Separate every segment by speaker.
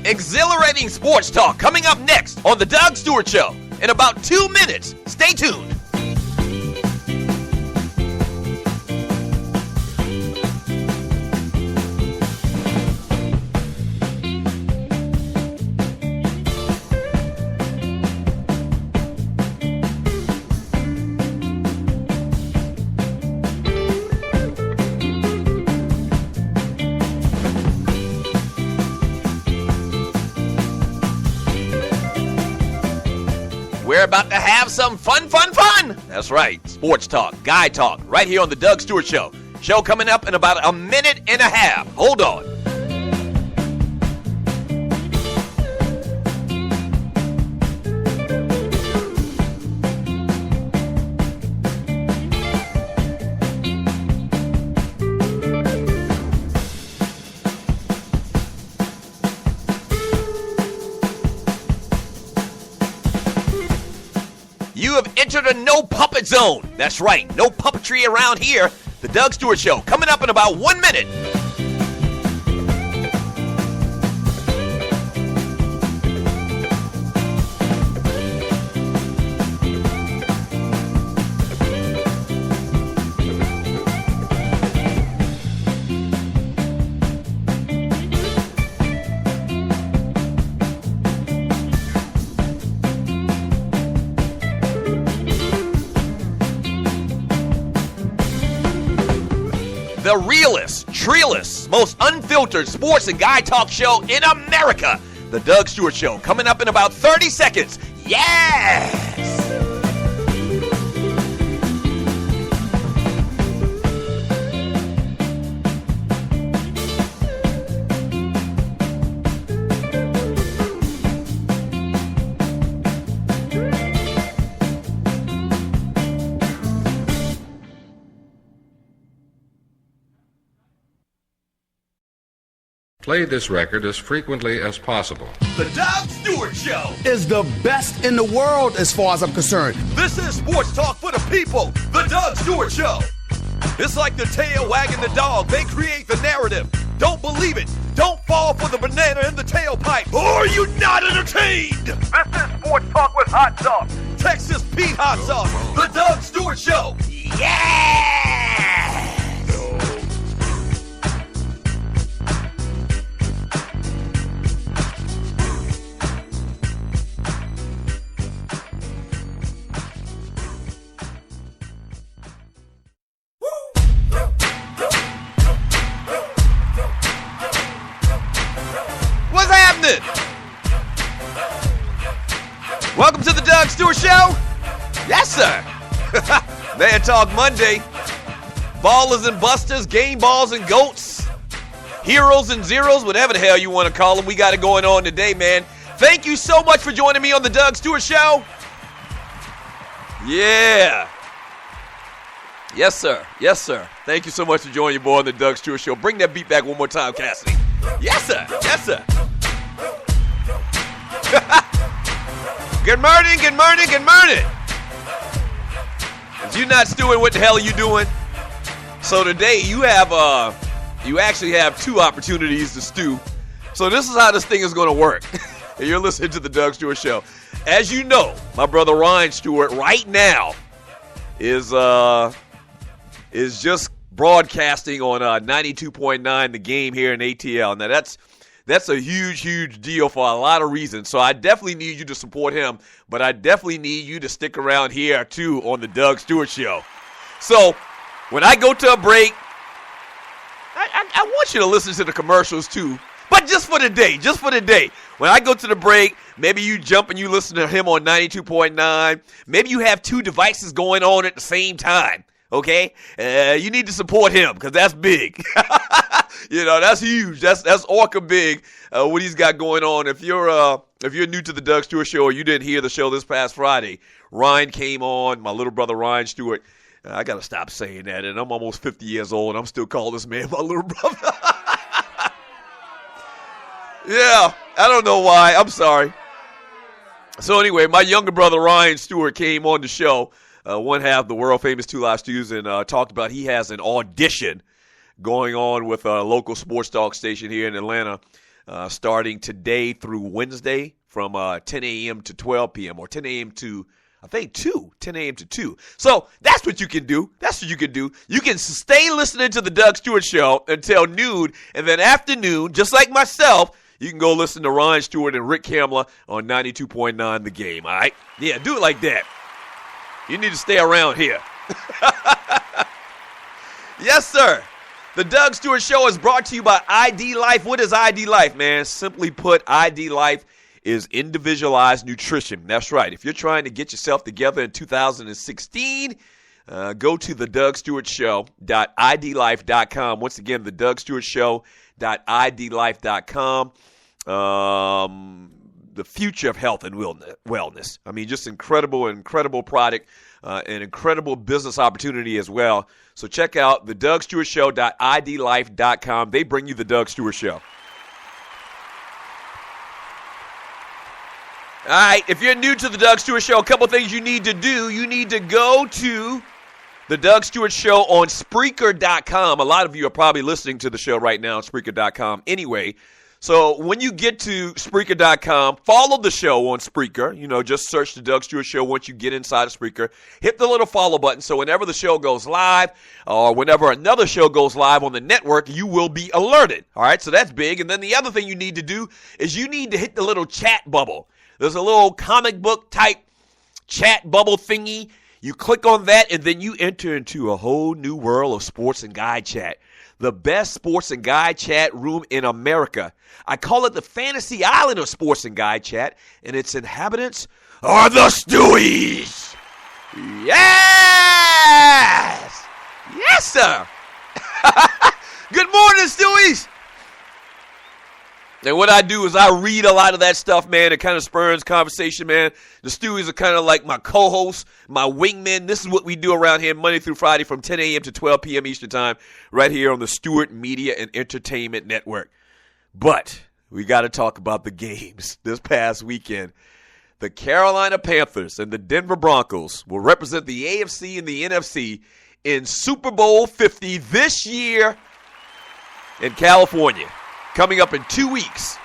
Speaker 1: Exhilarating sports talk coming up next on The Doug Stewart Show in about 2 minutes. Stay tuned. We're about to have some fun. That's right, sports talk, guy talk, right here on The Doug Stewart Show. Show coming up in about a minute and a half. Hold on. You have entered a no puppet zone. That's right, no puppetry around here. The Doug Stewart Show coming up in about 1 minute. The realest, treeless, most unfiltered sports and guy talk show in America. The Doug Stewart Show coming up in about 30 seconds. Yes!
Speaker 2: Play this record as frequently as possible.
Speaker 1: The Doug Stewart Show
Speaker 3: is the best in the world as far as I'm concerned.
Speaker 1: This is sports talk for the people. The Doug Stewart Show. It's like the tail wagging the dog. They create the narrative. Don't believe it. Don't fall for the banana in the tailpipe. Or are you not entertained? This is sports talk with hot sauce. Texas Pete hot sauce. The Doug Stewart Show. Yeah! Welcome to the Doug Stewart Show. Yes, sir. Man Talk Monday. Ballas and Bustas, game balls and goats, heroes and zeros, whatever the hell you want to call them. We got it going on today, man. Thank you so much for joining me on the Doug Stewart Show. Yeah. Yes, sir. Yes, sir. Thank you so much for joining your boy on the Doug Stewart Show. Bring that beat back one more time, Cassidy. Yes, sir. Yes, sir. Good morning, good morning, good morning. If you're not stewing, what the hell are you doing? So today you actually have two opportunities to stew. So this is how this thing is going to work. You're listening to the Doug Stewart Show. As you know, my brother Ryan Stewart right now is just broadcasting on 92.9 The Game here in ATL. Now that's a huge deal for a lot of reasons. So I definitely need you to support him, but I definitely need you to stick around here too on the Doug Stewart Show. So when I go to a break, I want you to listen to the commercials too, but just for the day. When I go to the break, maybe you jump and you listen to him on 92.9. Maybe you have two devices going on at the same time. Okay, you need to support him because that's big. That's huge. That's orca big. What he's got going on. If you're new to the Doug Stewart Show or you didn't hear the show this past Friday, Ryan came on. My little brother Ryan Stewart. I gotta stop saying that, and I'm almost 50 years old, and I'm still calling this man my little brother. Yeah, I don't know why. I'm sorry. So anyway, my younger brother Ryan Stewart came on the show. One half the world famous Two Live Stews, and talked about he has an audition going on with a local sports talk station here in Atlanta. starting today through Wednesday from 10 a.m. to 12 p.m. or 10 a.m. to, I think, 10 a.m. to 2. So that's what you can do. That's what you can do. You can stay listening to the Doug Stewart Show until noon, and then afternoon, just like myself, you can go listen to Ron Stewart and Rick Kamler on 92.9 The Game, all right? Yeah, do it like that. You need to stay around here. Yes, sir. The Doug Stewart Show is brought to you by ID Life. What is ID Life, man? Simply put, ID Life is individualized nutrition. That's right. If you're trying to get yourself together in 2016, go to the DougStewartShow.idlife.com. Once again, the DougStewartShow.idlife.com. The future of health and wellness. I mean, just incredible product, an incredible business opportunity as well. So check out the DougStewartShow.idlife.com. They bring you the Doug Stewart Show. All right, if you're new to the Doug Stewart Show, a couple things you need to do. You need to go to the Doug Stewart Show on Spreaker.com. A lot of you are probably listening to the show right now on Spreaker.com anyway. So when you get to Spreaker.com, follow the show on Spreaker. You know, just search the Doug Stewart Show once you get inside of Spreaker. Hit the little follow button so whenever the show goes live or whenever another show goes live on the network, you will be alerted. All right, so that's big. And then the other thing you need to do is you need to hit the little chat bubble. There's a little comic book type chat bubble thingy. You click on that, and then you enter into a whole new world of sports and guy chat. The best sports and guy chat room in America. I call it the fantasy island of sports and guy chat, and its inhabitants are the Stewies. Yes! Yes, sir. Good morning, Stewies. And what I do is I read a lot of that stuff, man. It kind of spurs conversation, man. The Stewies are kind of like my co-hosts, my wingmen. This is what we do around here Monday through Friday from 10 a.m. to 12 p.m. Eastern Time right here on the Stewart Media and Entertainment Network. But we got to talk about the games this past weekend. The Carolina Panthers and the Denver Broncos will represent the AFC and the NFC in Super Bowl 50 this year in California. Coming up in 2 weeks.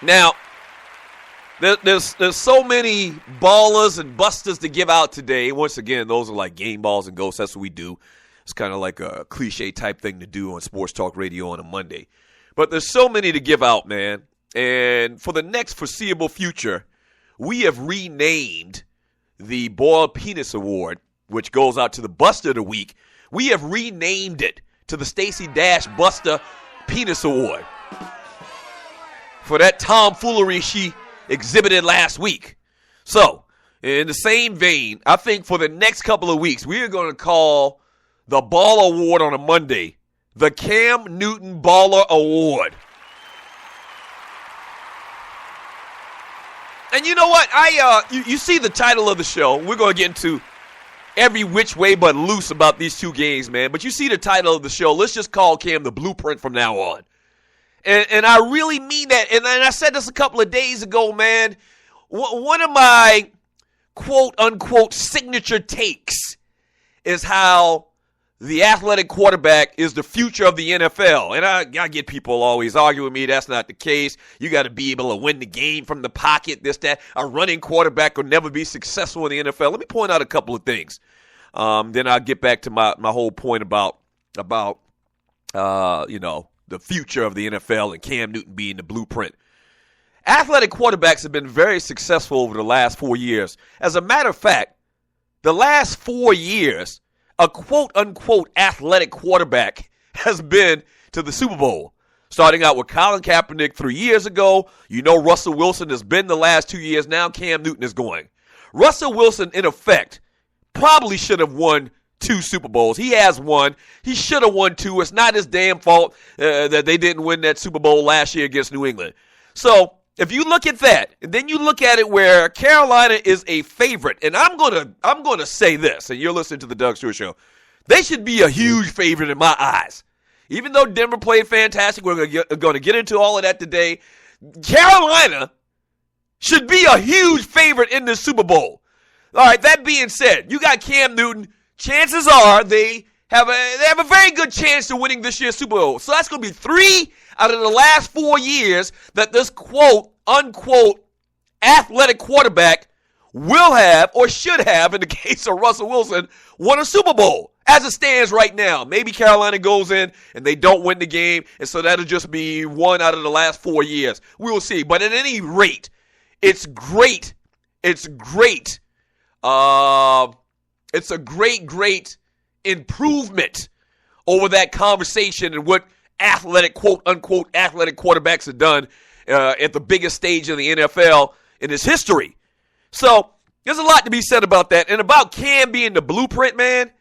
Speaker 1: Now, there's so many Ballas and Bustas to give out today. Once again, those are like game balls and ghosts. That's what we do. It's kind of like a cliche type thing to do on Sports Talk Radio on a Monday. But there's so many to give out, man. And for the next foreseeable future, we have renamed the Boiled Penis Award, which goes out to the Buster of the Week. We have renamed it to the Stacey Dash Buster Penis Award for that tomfoolery she exhibited last week. So, in the same vein, I think for the next couple of weeks, we are going to call the Baller Award on a Monday the Cam Newton Baller Award. And you know what? You see the title of the show. We're going to get into every which way but loose about these two games, man. But you see the title of the show. Let's just call Cam the Blueprint from now on. And I really mean that. And I said this a couple of days ago, man. One of my quote-unquote signature takes is how the athletic quarterback is the future of the NFL. And I get people always arguing with me. That's not the case. You got to be able to win the game from the pocket, this, that. A running quarterback will never be successful in the NFL. Let me point out a couple of things. Then I'll get back to my whole point about the future of the NFL and Cam Newton being the blueprint. Athletic quarterbacks have been very successful over the last 4 years. As a matter of fact, the last 4 years, a quote-unquote athletic quarterback has been to the Super Bowl. Starting out with Colin Kaepernick 3 years ago. You know Russell Wilson has been the last 2 years. Now Cam Newton is going. Russell Wilson, in effect, probably should have won 2 Super Bowls. He has one. He should have won 2. It's not his damn fault that they didn't win that Super Bowl last year against New England. So if you look at that, and then you look at it where Carolina is a favorite, and I'm gonna say this, and you're listening to the Doug Stewart Show, they should be a huge favorite in my eyes. Even though Denver played fantastic, we're going to get into all of that today. Carolina should be a huge favorite in this Super Bowl. All right, that being said, you got Cam Newton. Chances are they they have a very good chance of winning this year's Super Bowl. So that's going to be 3 out of the last 4 years that this quote, unquote, athletic quarterback will have or should have, in the case of Russell Wilson, won a Super Bowl. As it stands right now, maybe Carolina goes in and they don't win the game, and so that'll just be 1 out of the last 4 years. We will see. But at any rate, it's great. It's great. It's a great improvement over that conversation and what athletic, quote unquote, athletic quarterbacks have done at the biggest stage in the NFL in its history. So there's a lot to be said about that. And about Cam being the blueprint, man,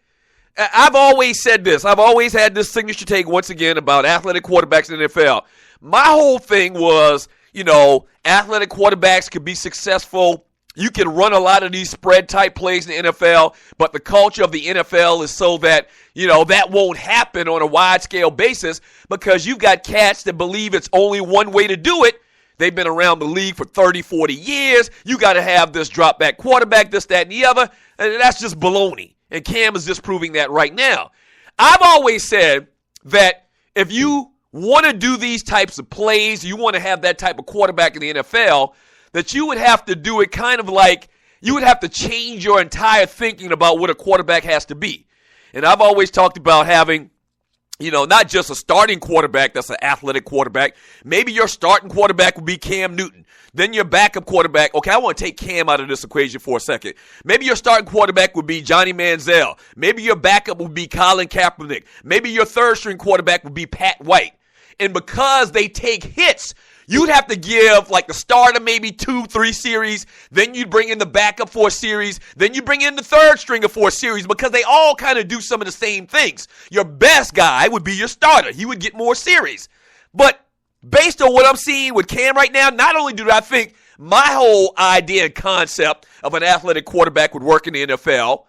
Speaker 1: I've always said this. I've always had this signature take once again about athletic quarterbacks in the NFL. My whole thing was, athletic quarterbacks could be successful. You can run a lot of these spread-type plays in the NFL, but the culture of the NFL is so that, that won't happen on a wide-scale basis because you've got cats that believe it's only one way to do it. They've been around the league for 30, 40 years. You got to have this drop-back quarterback, this, that, and the other. And that's just baloney. And Cam is just proving that right now. I've always said that if you want to do these types of plays, you want to have that type of quarterback in the NFL, that you would have to do it kind of like you would have to change your entire thinking about what a quarterback has to be. And I've always talked about having, not just a starting quarterback that's an athletic quarterback. Maybe your starting quarterback would be Cam Newton. Then your backup quarterback, okay, I want to take Cam out of this equation for a second. Maybe your starting quarterback would be Johnny Manziel. Maybe your backup would be Colin Kaepernick. Maybe your third string quarterback would be Pat White. And because they take hits, you'd have to give like the starter maybe 2-3 series. Then you'd bring in the backup for a series. Then you bring in the third stringer for a series because they all kind of do some of the same things. Your best guy would be your starter. He would get more series. But based on what I'm seeing with Cam right now, not only do I think my whole idea and concept of an athletic quarterback would work in the NFL,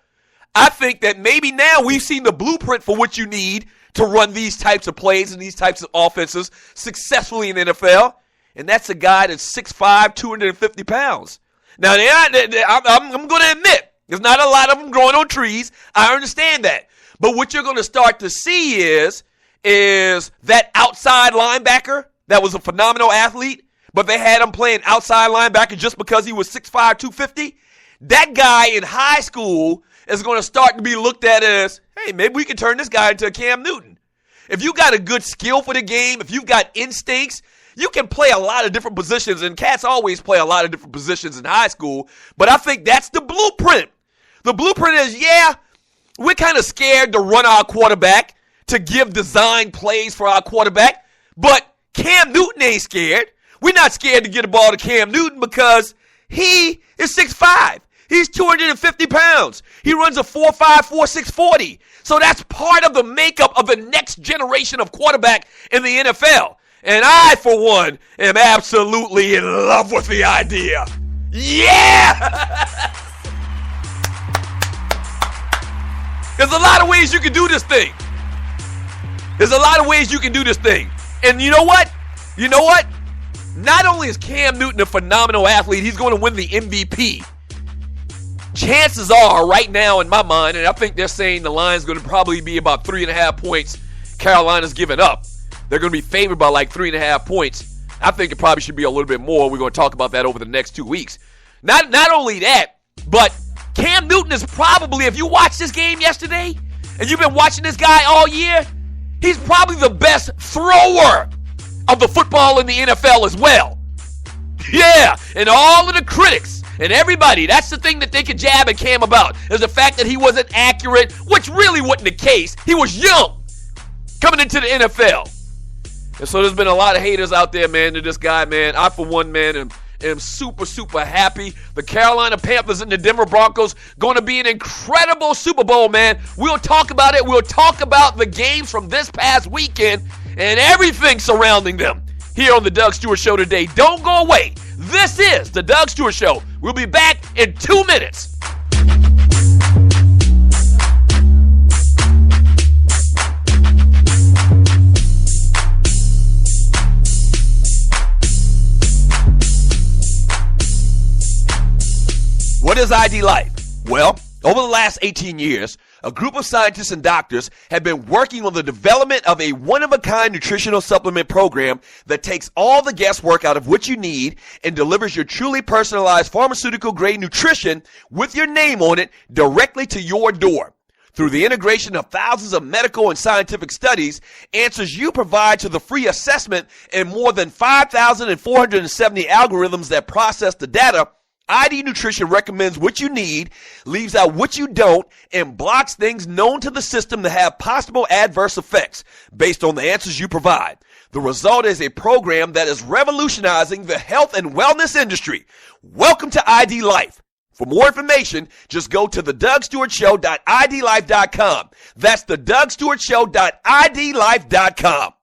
Speaker 1: I think that maybe now we've seen the blueprint for what you need to run these types of plays and these types of offenses successfully in the NFL. And that's a guy that's 6'5", 250 pounds. Now, I'm going to admit, there's not a lot of them growing on trees. I understand that. But what you're going to start to see is that outside linebacker that was a phenomenal athlete, but they had him playing outside linebacker just because he was 6'5", 250. That guy in high school is going to start to be looked at as, hey, maybe we can turn this guy into a Cam Newton. If you got a good skill for the game, if you've got instincts, you can play a lot of different positions, and cats always play a lot of different positions in high school, but I think that's the blueprint. The blueprint is, we're kind of scared to run our quarterback, to give design plays for our quarterback, but Cam Newton ain't scared. We're not scared to get the ball to Cam Newton because he is 6'5". He's 250 pounds. He runs a 4.5, 4.6 40. So that's part of the makeup of the next generation of quarterback in the NFL. And I, for one, am absolutely in love with the idea. Yeah! There's a lot of ways you can do this thing. And you know what? Not only is Cam Newton a phenomenal athlete, he's going to win the MVP. Chances are, right now in my mind, and I think they're saying the line's going to probably be about 3.5 points Carolina's given up. They're going to be favored by like 3.5 points. I think it probably should be a little bit more. We're going to talk about that over the next 2 weeks. Not only that, but Cam Newton is probably, if you watched this game yesterday, and you've been watching this guy all year, he's probably the best thrower of the football in the NFL as well. Yeah, and all of the critics and everybody, that's the thing that they could jab at Cam about, is the fact that he wasn't accurate, which really wasn't the case. He was young coming into the NFL. And so there's been a lot of haters out there, man, to this guy, man. I, for one, man, am super, super happy. The Carolina Panthers and the Denver Broncos going to be an incredible Super Bowl, man. We'll talk about it. We'll talk about the games from this past weekend and everything surrounding them here on the Doug Stewart Show today. Don't go away. This is the Doug Stewart Show. We'll be back in 2 minutes. What is ID life? Well, over the last 18 years, a group of scientists and doctors have been working on the development of a one-of-a-kind nutritional supplement program that takes all the guesswork out of what you need and delivers your truly personalized pharmaceutical-grade nutrition with your name on it directly to your door. Through the integration of thousands of medical and scientific studies, answers you provide to the free assessment, and more than 5,470 algorithms that process the data, ID Nutrition recommends what you need, leaves out what you don't, and blocks things known to the system that have possible adverse effects based on the answers you provide. The result is a program that is revolutionizing the health and wellness industry. Welcome to ID Life. For more information, just go to thedougstewartshow.idlife.com. That's thedougstewartshow.idlife.com.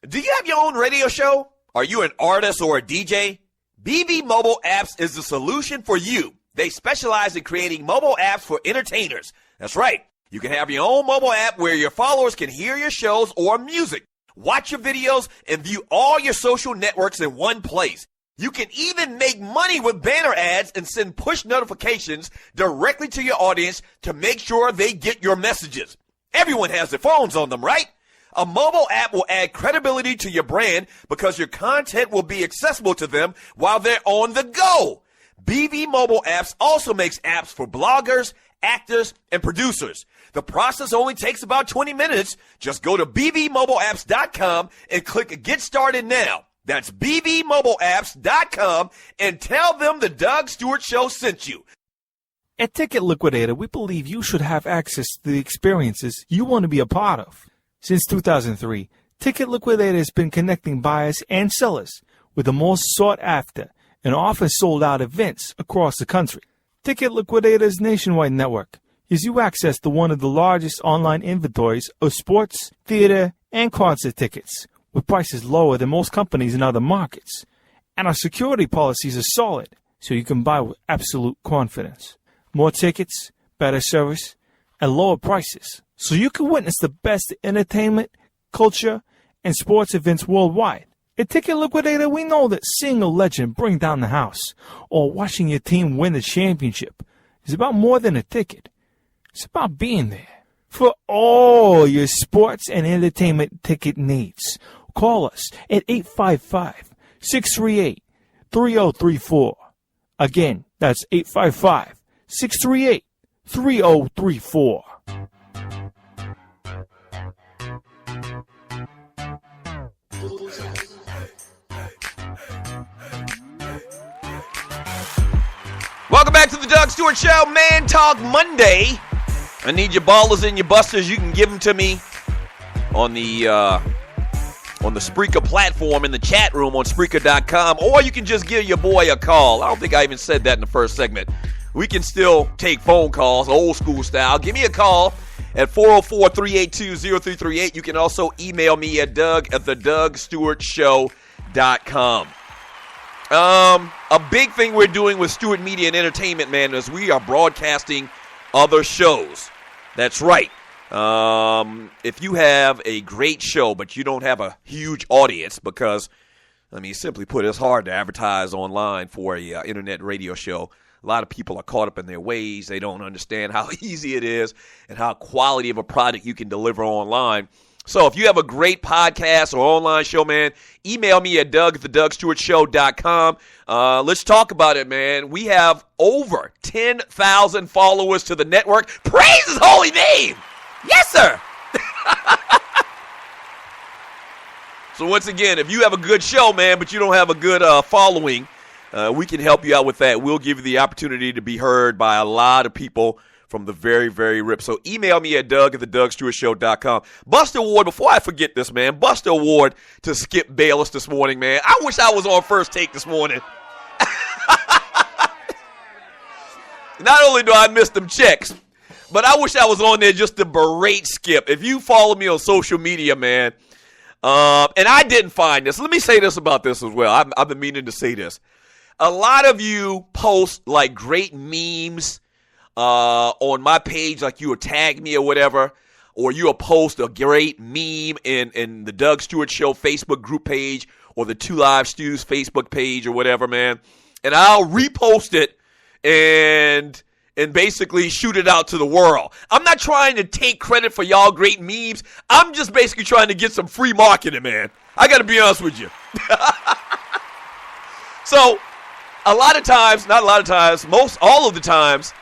Speaker 1: Do you have your own radio show? Are you an artist or a DJ? BB Mobile Apps is the solution for you. They specialize in creating mobile apps for entertainers. That's right. You can have your own mobile app where your followers can hear your shows or music, watch your videos, and view all your social networks in one place. You can even make money with banner ads and send push notifications directly to your audience to make sure they get your messages. Everyone has their phones on them, right? A mobile app will add credibility to your brand because your content will be accessible to them while they're on the go. BV Mobile Apps also makes apps for bloggers, actors, and producers. The process only takes about 20 minutes. Just go to bvmobileapps.com and click Get Started Now. That's bvmobileapps.com and tell them the Doug Stewart Show sent you.
Speaker 4: At Ticket Liquidator, we believe you should have access to the experiences you want to be a part of. Since 2003, Ticket Liquidator has been connecting buyers and sellers with the most sought-after and often sold-out events across the country. Ticket Liquidator's nationwide network gives you access to one of the largest online inventories of sports, theater, and concert tickets, with prices lower than most companies in other markets. And our security policies are solid, so you can buy with absolute confidence. More tickets, better service, and lower prices, so you can witness the best entertainment, culture, and sports events worldwide. At Ticket Liquidator, we know that seeing a legend bring down the house or watching your team win the championship is about more than a ticket. It's about being there. For all your sports and entertainment ticket needs, call us at 855-638-3034. Again, that's 855-638-3034.
Speaker 1: Welcome back to the Doug Stewart Show, Man Talk Monday. I need your ballers and your busters. You can give them to me on the Spreaker platform in the chat room on Spreaker.com, or you can just give your boy a call. I don't think I even said that in the first segment. We can still take phone calls, old school style. Give me a call at 404-382-0338. You can also email me at doug@thedougstewartshow.com. A big thing we're doing with Stewart Media and Entertainment, man, is we are broadcasting other shows. That's right. If you have a great show, but you don't have a huge audience, because, I mean, simply put, it's hard to advertise online for a internet radio show. A lot of people are caught up in their ways. They don't understand how easy it is and how quality of a product you can deliver online. So if you have a great podcast or online show, man, email me at doug@thedougstewartshow.com. Let's talk about it, man. We have over 10,000 followers to the network. Praise his holy name. Yes, sir. So once again, if you have a good show, man, but you don't have a good following, we can help you out with that. We'll give you the opportunity to be heard by a lot of people from the very, very rip. So email me at doug@thedougstewartshow.com. Buster Award, before I forget this, man, Buster Award to Skip Bayless this morning, man. I wish I was on First Take this morning. Not only do I miss them checks, but I wish I was on there just to berate Skip. If you follow me on social media, man, and I didn't find this. Let me say this about this as well. I've been meaning to say this. A lot of you post like great memes on my page, like you will tag me or whatever, or you'll post a great meme in the Doug Stewart Show Facebook group page or the Two Live Stews Facebook page or whatever, man. And I'll repost it, and and basically shoot it out to the world. I'm not trying to take credit for y'all great memes. I'm just basically trying to get some free marketing, man. I got to be honest with you. So, all of the times,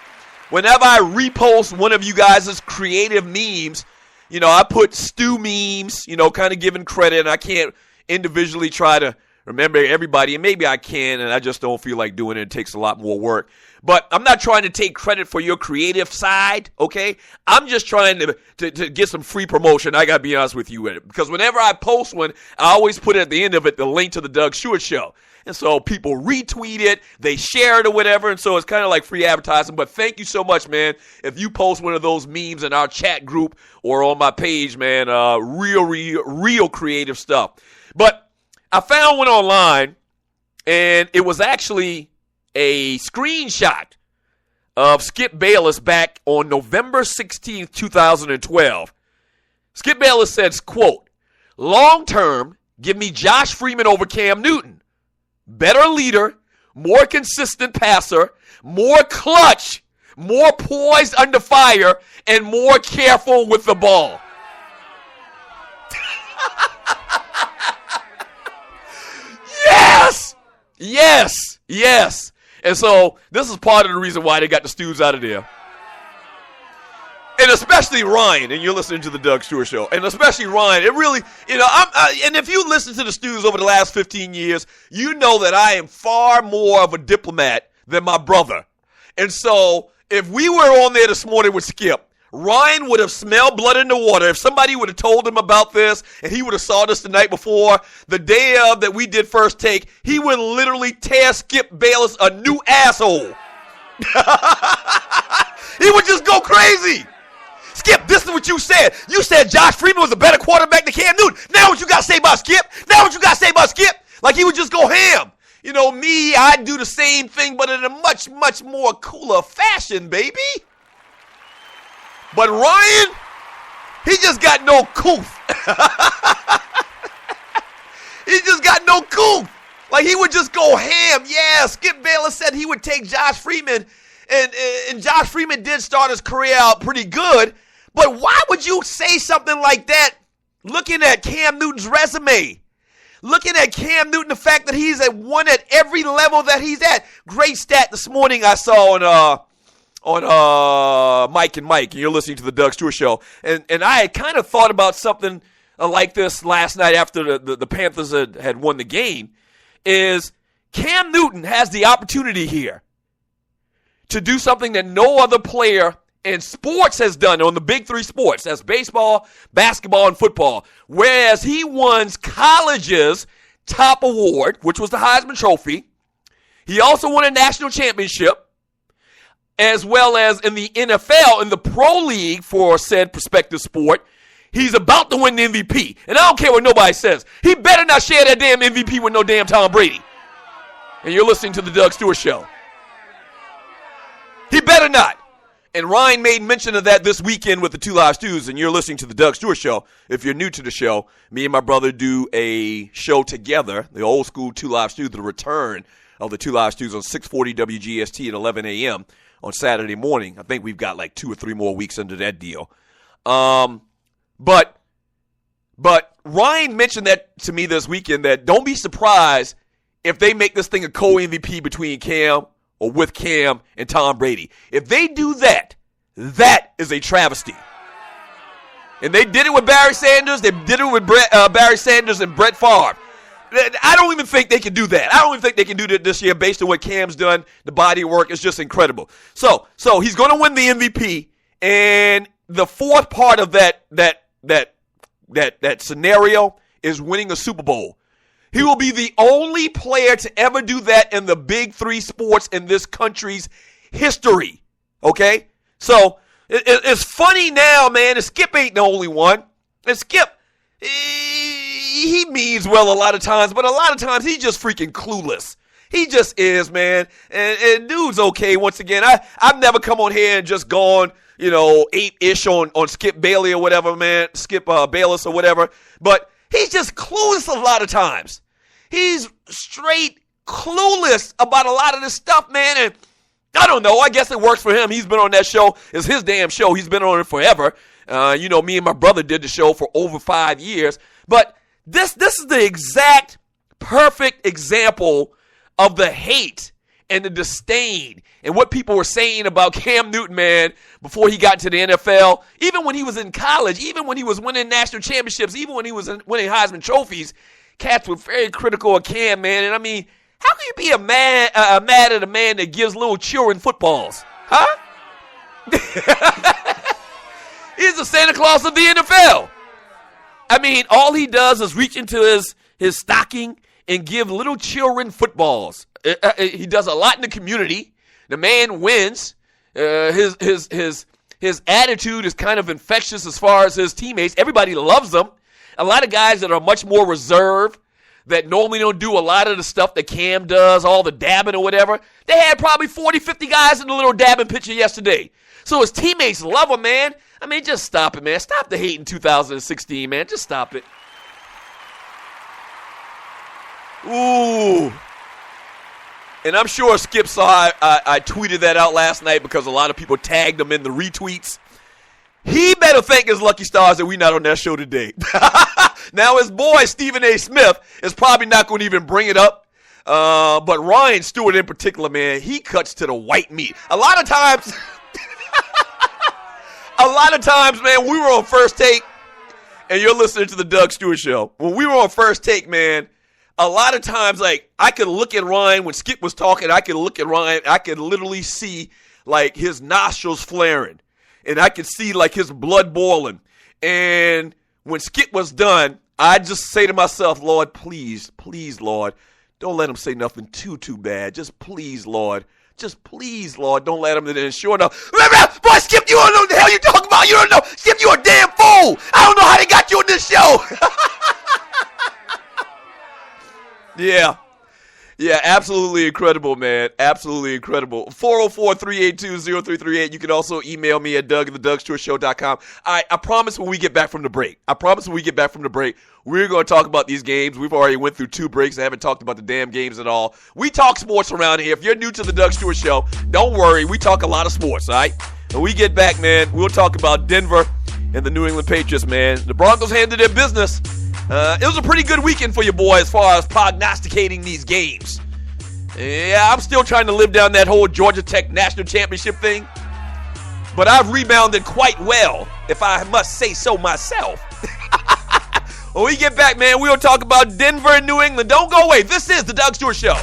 Speaker 1: whenever I repost one of you guys' creative memes, I put Stu memes, kind of giving credit, and I can't individually try to remember everybody, and maybe I can, and I just don't feel like doing it. It takes a lot more work. But I'm not trying to take credit for your creative side, okay? I'm just trying to get some free promotion. I got to be honest with you with it. Because whenever I post one, I always put at the end of it the link to the Doug Stewart Show. And so people retweet it, they share it or whatever, and so it's kind of like free advertising. But thank you so much, man. If you post one of those memes in our chat group or on my page, man, real creative stuff. But I found one online, and it was actually a screenshot of Skip Bayless back on November 16th, 2012. Skip Bayless says, quote, "Long term, give me Josh Freeman over Cam Newton. Better leader, more consistent passer, more clutch, more poised under fire, and more careful with the ball." Yes! Yes! Yes! And so this is part of the reason why they got the Stews out of there. And especially Ryan, and you're listening to the Doug Stewart Show, and especially Ryan, it really, and if you listen to the Stews over the last 15 years, you know that I am far more of a diplomat than my brother. And so if we were on there this morning with Skip, Ryan would have smelled blood in the water. If somebody would have told him about this, and he would have saw this the night before, the day of that we did First Take, he would literally tear Skip Bayless a new asshole. He would just go crazy. Skip, this is what you said. You said Josh Freeman was a better quarterback than Cam Newton. Now what you got to say about Skip? Like he would just go ham. Me, I do the same thing, but in a much, much more cooler fashion, baby. But Ryan, he just got no coof. He just got no coof. Like he would just go ham. Yeah, Skip Bayless said he would take Josh Freeman, and Josh Freeman did start his career out pretty good. But why would you say something like that looking at Cam Newton's resume? Looking at Cam Newton, the fact that he's won at every level that he's at. Great stat this morning I saw on Mike and Mike, and you're listening to the Doug Stewart Show. And I had kind of thought about something like this last night after the Panthers had won the game, is Cam Newton has the opportunity here to do something that no other player in sports has done on the big three sports. That's baseball, basketball, and football. Whereas he won college's top award, which was the Heisman Trophy. He also won a national championship, as well as in the NFL, in the pro league for said prospective sport. He's about to win the MVP. And I don't care what nobody says. He better not share that damn MVP with no damn Tom Brady. And you're listening to the Doug Stewart Show. He better not. And Ryan made mention of that this weekend with the Two Live Stews, and you're listening to the Doug Stewart Show. If you're new to the show, me and my brother do a show together, the old school Two Live Stews, the return of the Two Live Stews on 640 WGST at 11 a.m. on Saturday morning. I think we've got like 2 or 3 more weeks into that deal. But Ryan mentioned that to me this weekend, that don't be surprised if they make this thing a co-MVP between Cam or with Cam and Tom Brady. If they do that, that is a travesty. And they did it with Barry Sanders. They did it with Barry Sanders and Brett Favre. I don't even think they can do that. I don't even think they can do that this year based on what Cam's done. The body of work is just incredible. So he's going to win the MVP, and the fourth part of that scenario is winning a Super Bowl. He will be the only player to ever do that in the big three sports in this country's history. Okay? So it's funny now, man. And Skip ain't the only one. And Skip, he means well a lot of times, but a lot of times he's just freaking clueless. He just is, man. And dude's okay. Once again, I've never come on here and just gone, 8-ish on Skip Bailey or whatever, man. Skip Bayless or whatever. But he's just clueless a lot of times. He's straight clueless about a lot of this stuff, man. And I don't know. I guess it works for him. He's been on that show. It's his damn show. He's been on it forever. Me and my brother did the show for over 5 years. But this is the exact perfect example of the hate and the disdain and what people were saying about Cam Newton, man, before he got into the NFL. Even when he was in college, even when he was winning national championships, even when he was winning Heisman trophies, cats were very critical of Cam, man. And I mean, how can you be mad at a man that gives little children footballs? Huh? He's the Santa Claus of the NFL. I mean, all he does is reach into his stocking and give little children footballs. He does a lot in the community. The man wins. His attitude is kind of infectious as far as his teammates. Everybody loves him. A lot of guys that are much more reserved, that normally don't do a lot of the stuff that Cam does, all the dabbing or whatever. They had probably 40, 50 guys in the little dabbing picture yesterday. So his teammates love him, man. I mean, just stop it, man. Stop the hate in 2016, man. Just stop it. Ooh. And I'm sure Skip saw I tweeted that out last night because a lot of people tagged him in the retweets. He better thank his lucky stars that we're not on that show today. Now, his boy, Stephen A. Smith, is probably not going to even bring it up. But Ryan Stewart in particular, man, he cuts to the white meat. A lot of times, man, we were on First Take, and you're listening to the Doug Stewart Show. When we were on First Take, man, a lot of times, like, I could look at Ryan when Skip was talking. I could look at Ryan. I could literally see, like, his nostrils flaring. And I could see, like, his blood boiling. And when Skip was done, I just say to myself, Lord, please, Lord, don't let him say nothing too bad. Just please, Lord. Just please, Lord, don't let him. And sure enough, boy, Skip, you don't know what the hell you talking about. You don't know. Skip, you a damn fool. I don't know how they got you on this show. Yeah, absolutely incredible, man. Absolutely incredible. 404-382-0338. You can also email me at doug@thedougsstewartshow.com. I promise when we get back from the break, we're going to talk about these games. We've already went through 2 breaks. I haven't talked about the damn games at all. We talk sports around here. If you're new to the Doug Stewart Show, don't worry. We talk a lot of sports, all right? When we get back, man, we'll talk about Denver and the New England Patriots, man. The Broncos handled their business. It was a pretty good weekend for you, boy, as far as prognosticating these games. Yeah, I'm still trying to live down that whole Georgia Tech national championship thing. But I've rebounded quite well, if I must say so myself. When we get back, man, we'll talk about Denver and New England. Don't go away. This is the Doug Stewart Show.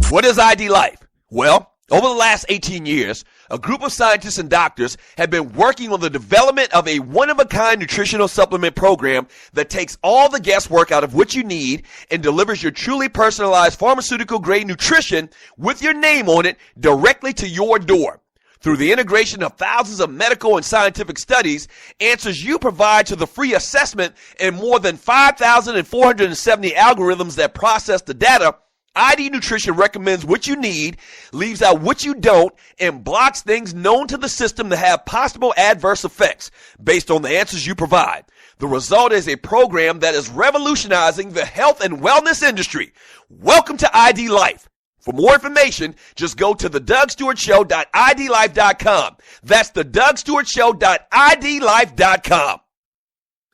Speaker 1: What is ID Life? Well, over the last 18 years, a group of scientists and doctors have been working on the development of a one-of-a-kind nutritional supplement program that takes all the guesswork out of what you need and delivers your truly personalized pharmaceutical-grade nutrition with your name on it directly to your door. Through the integration of thousands of medical and scientific studies, answers you provide to the free assessment, and more than 5,470 algorithms that process the data, ID Nutrition recommends what you need, leaves out what you don't, and blocks things known to the system to have possible adverse effects based on the answers you provide. The result is a program that is revolutionizing the health and wellness industry. Welcome to ID Life. For more information, just go to thedougstewartshow.idlife.com. That's thedougstewartshow.idlife.com.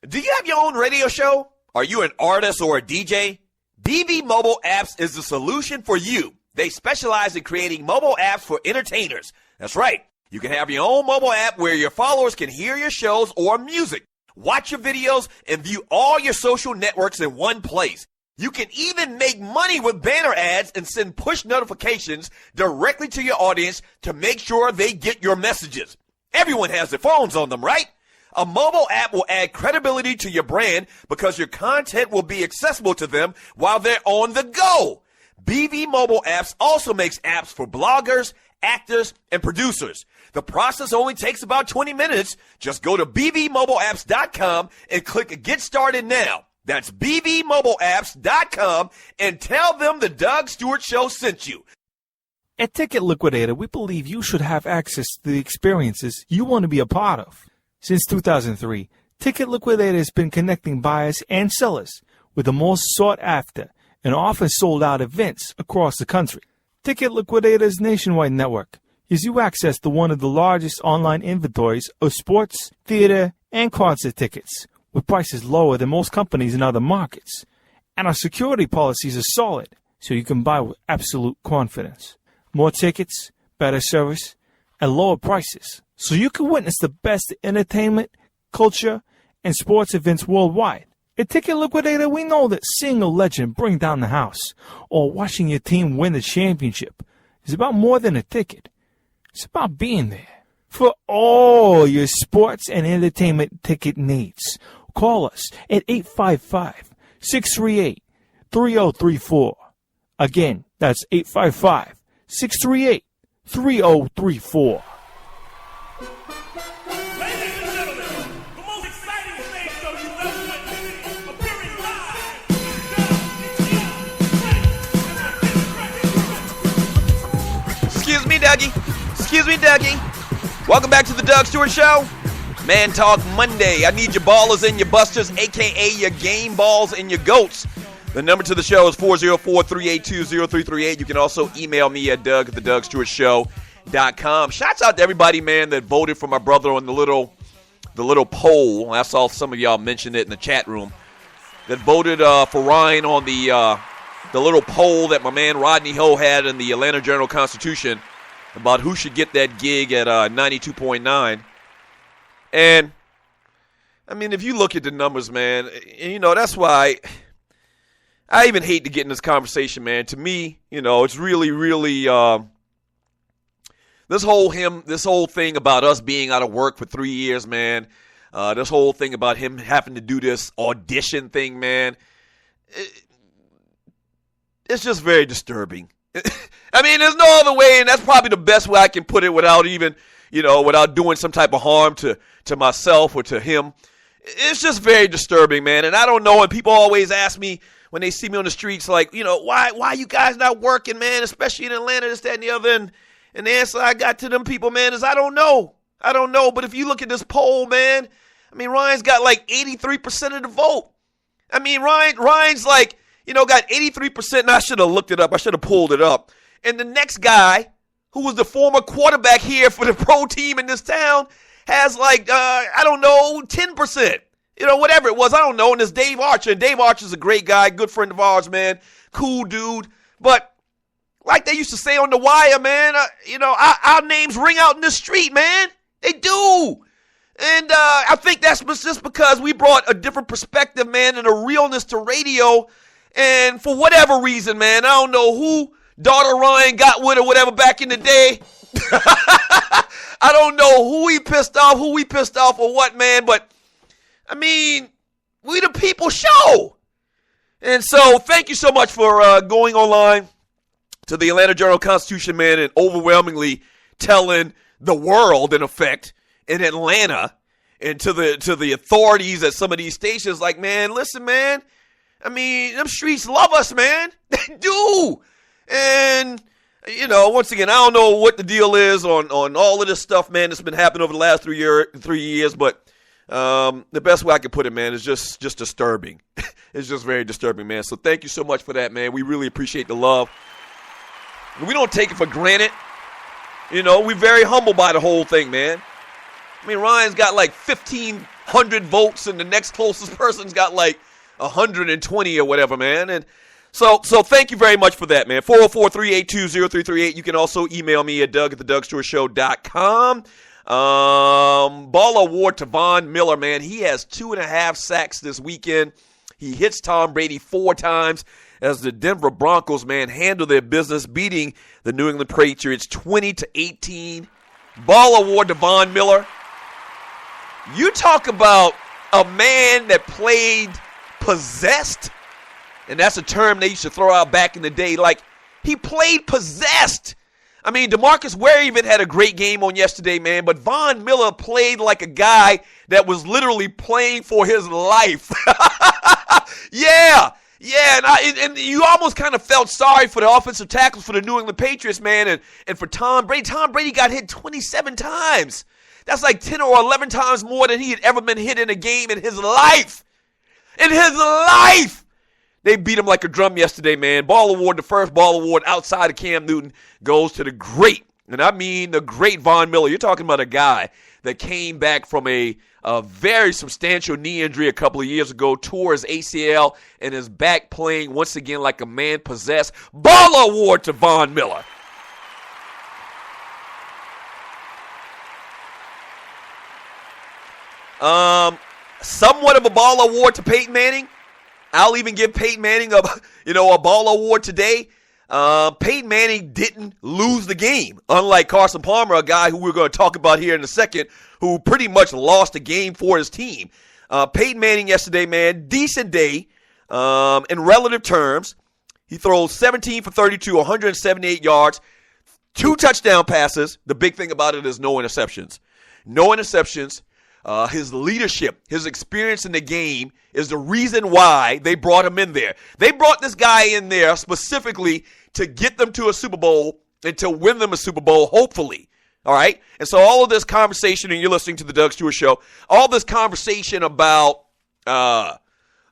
Speaker 1: Do you have your own radio show? Are you an artist or a DJ? BV Mobile Apps is the solution for you. They specialize in creating mobile apps for entertainers. That's right. You can have your own mobile app where your followers can hear your shows or music, watch your videos, and view all your social networks in one place. You can even make money with banner ads and send push notifications directly to your audience to make sure they get your messages. Everyone has their phones on them, right? A mobile app will add credibility to your brand because your content will be accessible to them while they're on the go. BV Mobile Apps also makes apps for bloggers, actors, and producers. The process only takes about 20 minutes. Just go to bvmobileapps.com and click Get Started Now. That's bvmobileapps.com and tell them the Doug Stewart Show sent you.
Speaker 4: At Ticket Liquidator, we believe you should have access to the experiences you want to be a part of. Since 2003, Ticket Liquidator has been connecting buyers and sellers with the most sought-after and often sold-out events across the country. Ticket Liquidator's nationwide network gives you access to one of the largest online inventories of sports, theater, and concert tickets, with prices lower than most companies in other markets. And our security policies are solid, so you can buy with absolute confidence. More tickets, better service, and lower prices, so you can witness the best entertainment, culture, and sports events worldwide. At Ticket Liquidator, we know that seeing a legend bring down the house or watching your team win the championship is about more than a ticket. It's about being there. For all your sports and entertainment ticket needs, call us at 855-638-3034. Again, that's 855-638-3034.
Speaker 1: Excuse me, Dougie. Welcome back to the Doug Stewart Show. Man Talk Monday. I need your ballers and your busters, a.k.a. your game balls and your goats. The number to the show is 404-382-0338. You can also email me at doug@thedougstewartshow.com. Shouts out to everybody, man, that voted for my brother on the little poll. I saw some of y'all mention it in the chat room. That voted for Ryan on the little poll that my man Rodney Ho had in the Atlanta Journal-Constitution about who should get that gig at 92.9. And, I mean, if you look at the numbers, man, you know, that's why I even hate to get in this conversation, man. To me, you know, it's really, really this whole thing about us being out of work for 3 years, man. This whole thing about him having to do this audition thing, man. It's just very disturbing. I mean, there's no other way, and that's probably the best way I can put it without even, you know, without doing some type of harm to myself or to him. It's just very disturbing, man. And I don't know, and people always ask me when they see me on the streets, like, you know, why you guys not working, man, especially in Atlanta, this, that, and the other. And the answer I got to them people, man, is I don't know. I don't know. But if you look at this poll, man, I mean, Ryan's got like 83% of the vote. I mean, Ryan's like, you know, got 83%, and I should have looked it up. I should have pulled it up. And the next guy, who was the former quarterback here for the pro team in this town, has like, I don't know, 10%. You know, whatever it was, I don't know. And it's Dave Archer. And Dave Archer's a great guy, good friend of ours, man. Cool dude. But like they used to say on The Wire, man, you know, our names ring out in the street, man. They do. And I think that's just because we brought a different perspective, man, and a realness to radio. And for whatever reason, man, I don't know who daughter Ryan got with or whatever back in the day. I don't know who we pissed off or what, man. But, I mean, we the people show. And so thank you so much for going online to the Atlanta Journal-Constitution, man, and overwhelmingly telling the world, in effect, in Atlanta, and to the authorities at some of these stations, like, man, listen, man, I mean, them streets love us, man. They do. And, you know, once again, I don't know what the deal is on all of this stuff, man, that's been happening over the last 3 years, but the best way I can put it, man, is just disturbing. It's just very disturbing, man. So thank you so much for that, man. We really appreciate the love. We don't take it for granted. You know, we're very humbled by the whole thing, man. I mean, Ryan's got like 1,500 votes, and the next closest person's got like 120 or whatever, man. And so thank you very much for that, man. 404-382-0338. You can also email me at doug@thedougstewartshow.com. Ball award to Von Miller, man. He has 2.5 sacks this weekend. He hits Tom Brady 4 times as the Denver Broncos, man, handle their business, beating the New England Patriots 20-18. Ball award to Von Miller. You talk about a man that played possessed, and that's a term they used to throw out back in the day. Like, he played possessed. I mean, DeMarcus Ware even had a great game on yesterday, man, but Von Miller played like a guy that was literally playing for his life. Yeah, and you almost kind of felt sorry for the offensive tackles for the New England Patriots, man, and for Tom Brady. Tom Brady got hit 27 times. That's like 10 or 11 times more than he had ever been hit in a game in his life. In his life! They beat him like a drum yesterday, man. Ball award, the first ball award outside of Cam Newton, goes to the great, and I mean the great Von Miller. You're talking about a guy that came back from a very substantial knee injury a couple of years ago, tore his ACL, and is back playing once again like a man possessed. Ball award to Von Miller. Somewhat of a ball award to Peyton Manning. I'll even give Peyton Manning a ball award today. Peyton Manning didn't lose the game, unlike Carson Palmer, a guy who we're going to talk about here in a second, who pretty much lost the game for his team. Peyton Manning yesterday, man, decent day in relative terms. He throws 17 for 32, 178 yards, 2 touchdown passes. The big thing about it is no interceptions. No interceptions. His leadership, his experience in the game is the reason why they brought him in there. They brought this guy in there specifically to get them to a Super Bowl and to win them a Super Bowl, hopefully. All right? And so all of this conversation, and you're listening to the Doug Stewart Show, all this conversation about Brock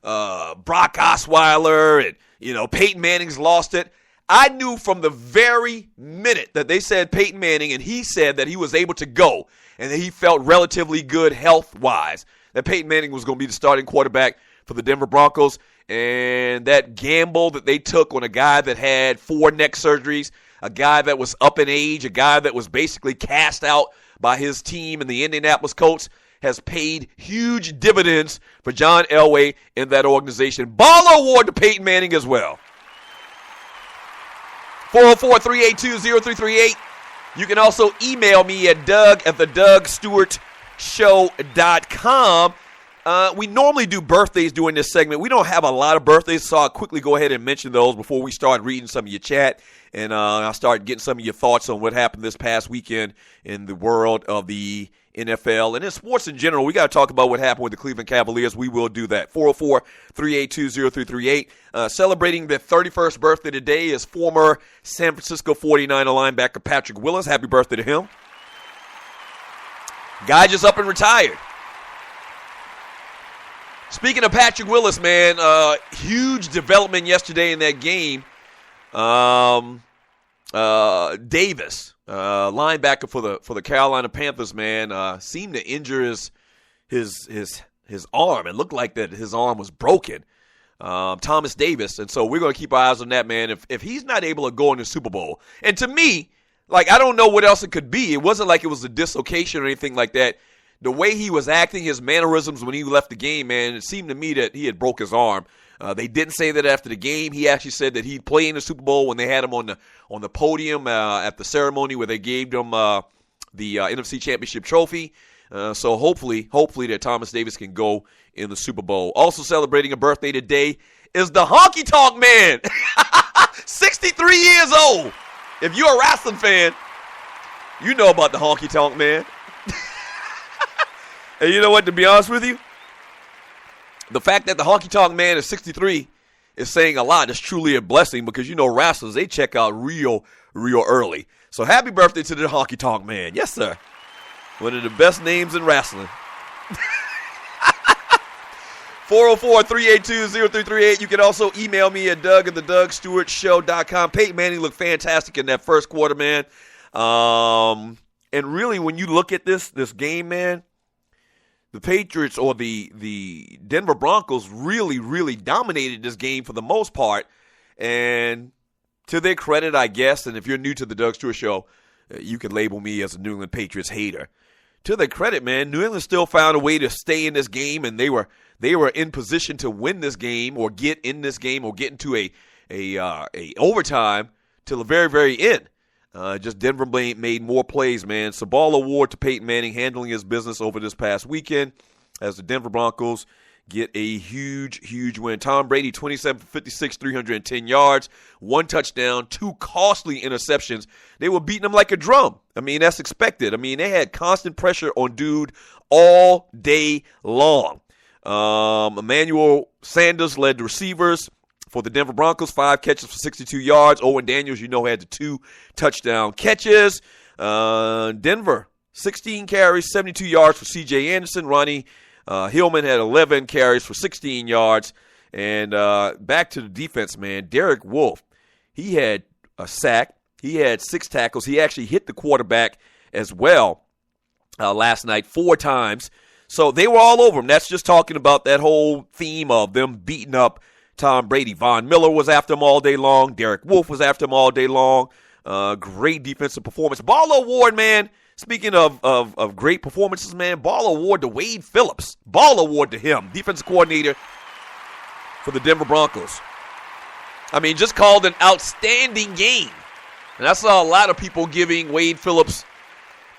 Speaker 1: Osweiler and, Peyton Manning's lost it. I knew from the very minute that they said Peyton Manning and he said that he was able to go and that he felt relatively good health-wise, that Peyton Manning was going to be the starting quarterback for the Denver Broncos. And that gamble that they took on a guy that had 4 neck surgeries, a guy that was up in age, a guy that was basically cast out by his team and the Indianapolis Colts, has paid huge dividends for John Elway and that organization. Ball award to Peyton Manning as well. 404-382-0338. You can also email me at doug@thedougstewartshow.com. We normally do birthdays during this segment. We don't have a lot of birthdays, so I'll quickly go ahead and mention those before we start reading some of your chat. And I'll start getting some of your thoughts on what happened this past weekend in the world of the NFL. And in sports in general, we got to talk about what happened with the Cleveland Cavaliers. We will do that. 404-382-0338. Celebrating their 31st birthday today is former San Francisco 49er linebacker Patrick Willis. Happy birthday to him. Guy just up and retired. Speaking of Patrick Willis, man, huge development yesterday in that game. Davis, linebacker for the Carolina Panthers, man, seemed to injure his arm. It looked like that his arm was broken. Thomas Davis, and so we're going to keep our eyes on that, man. If he's not able to go in the Super Bowl, and to me, like, I don't know what else it could be. It wasn't like it was a dislocation or anything like that. The way he was acting, his mannerisms when he left the game, man, it seemed to me that he had broke his arm. They didn't say that after the game. He actually said that he'd play in the Super Bowl when they had him on the podium at the ceremony where they gave him the NFC Championship trophy. So hopefully that Thomas Davis can go in the Super Bowl. Also celebrating a birthday today is the Honky Tonk Man, 63 years old. If you're a wrestling fan, you know about the Honky Tonk Man. And you know what, to be honest with you, the fact that the Honky Tonk Man is 63 is saying a lot. It's truly a blessing because, wrestlers, they check out real early. So happy birthday to the Honky Tonk Man. Yes, sir. One of the best names in wrestling. 404-382-0338. You can also email me at doug@thedougstewartshow.com. Peyton Manning looked fantastic in that first quarter, man. And really, when you look at this game, man, the Patriots or the Denver Broncos really dominated this game for the most part. And to their credit, I guess, and if you're new to the Doug Stewart Show, you can label me as a New England Patriots hater. To their credit, man, New England still found a way to stay in this game, and they were in position to win this game or get in this game or get into a overtime till the very end. Just Denver made more plays, man. So ball award to Peyton Manning handling his business over this past weekend as the Denver Broncos get a huge win. Tom Brady, 27 for 56, 310 yards, 1 touchdown, 2 costly interceptions. They were beating him like a drum. I mean, that's expected. I mean, they had constant pressure on dude all day long. Emmanuel Sanders led the receivers for the Denver Broncos, 5 catches for 62 yards. Owen Daniels, had the 2 touchdown catches. Denver, 16 carries, 72 yards for C.J. Anderson. Ronnie Hillman had 11 carries for 16 yards. And back to the defense, man. Derek Wolfe, he had a sack. He had 6 tackles. He actually hit the quarterback as well last night 4 times. So they were all over him. That's just talking about that whole theme of them beating up Tom Brady. Von Miller was after him all day long. Derek Wolfe was after him all day long. Great defensive performance. Baller Award, man. Speaking of great performances, man, Baller Award to Wade Phillips. Baller Award to him, defensive coordinator for the Denver Broncos. I mean, just called an outstanding game. And I saw a lot of people giving Wade Phillips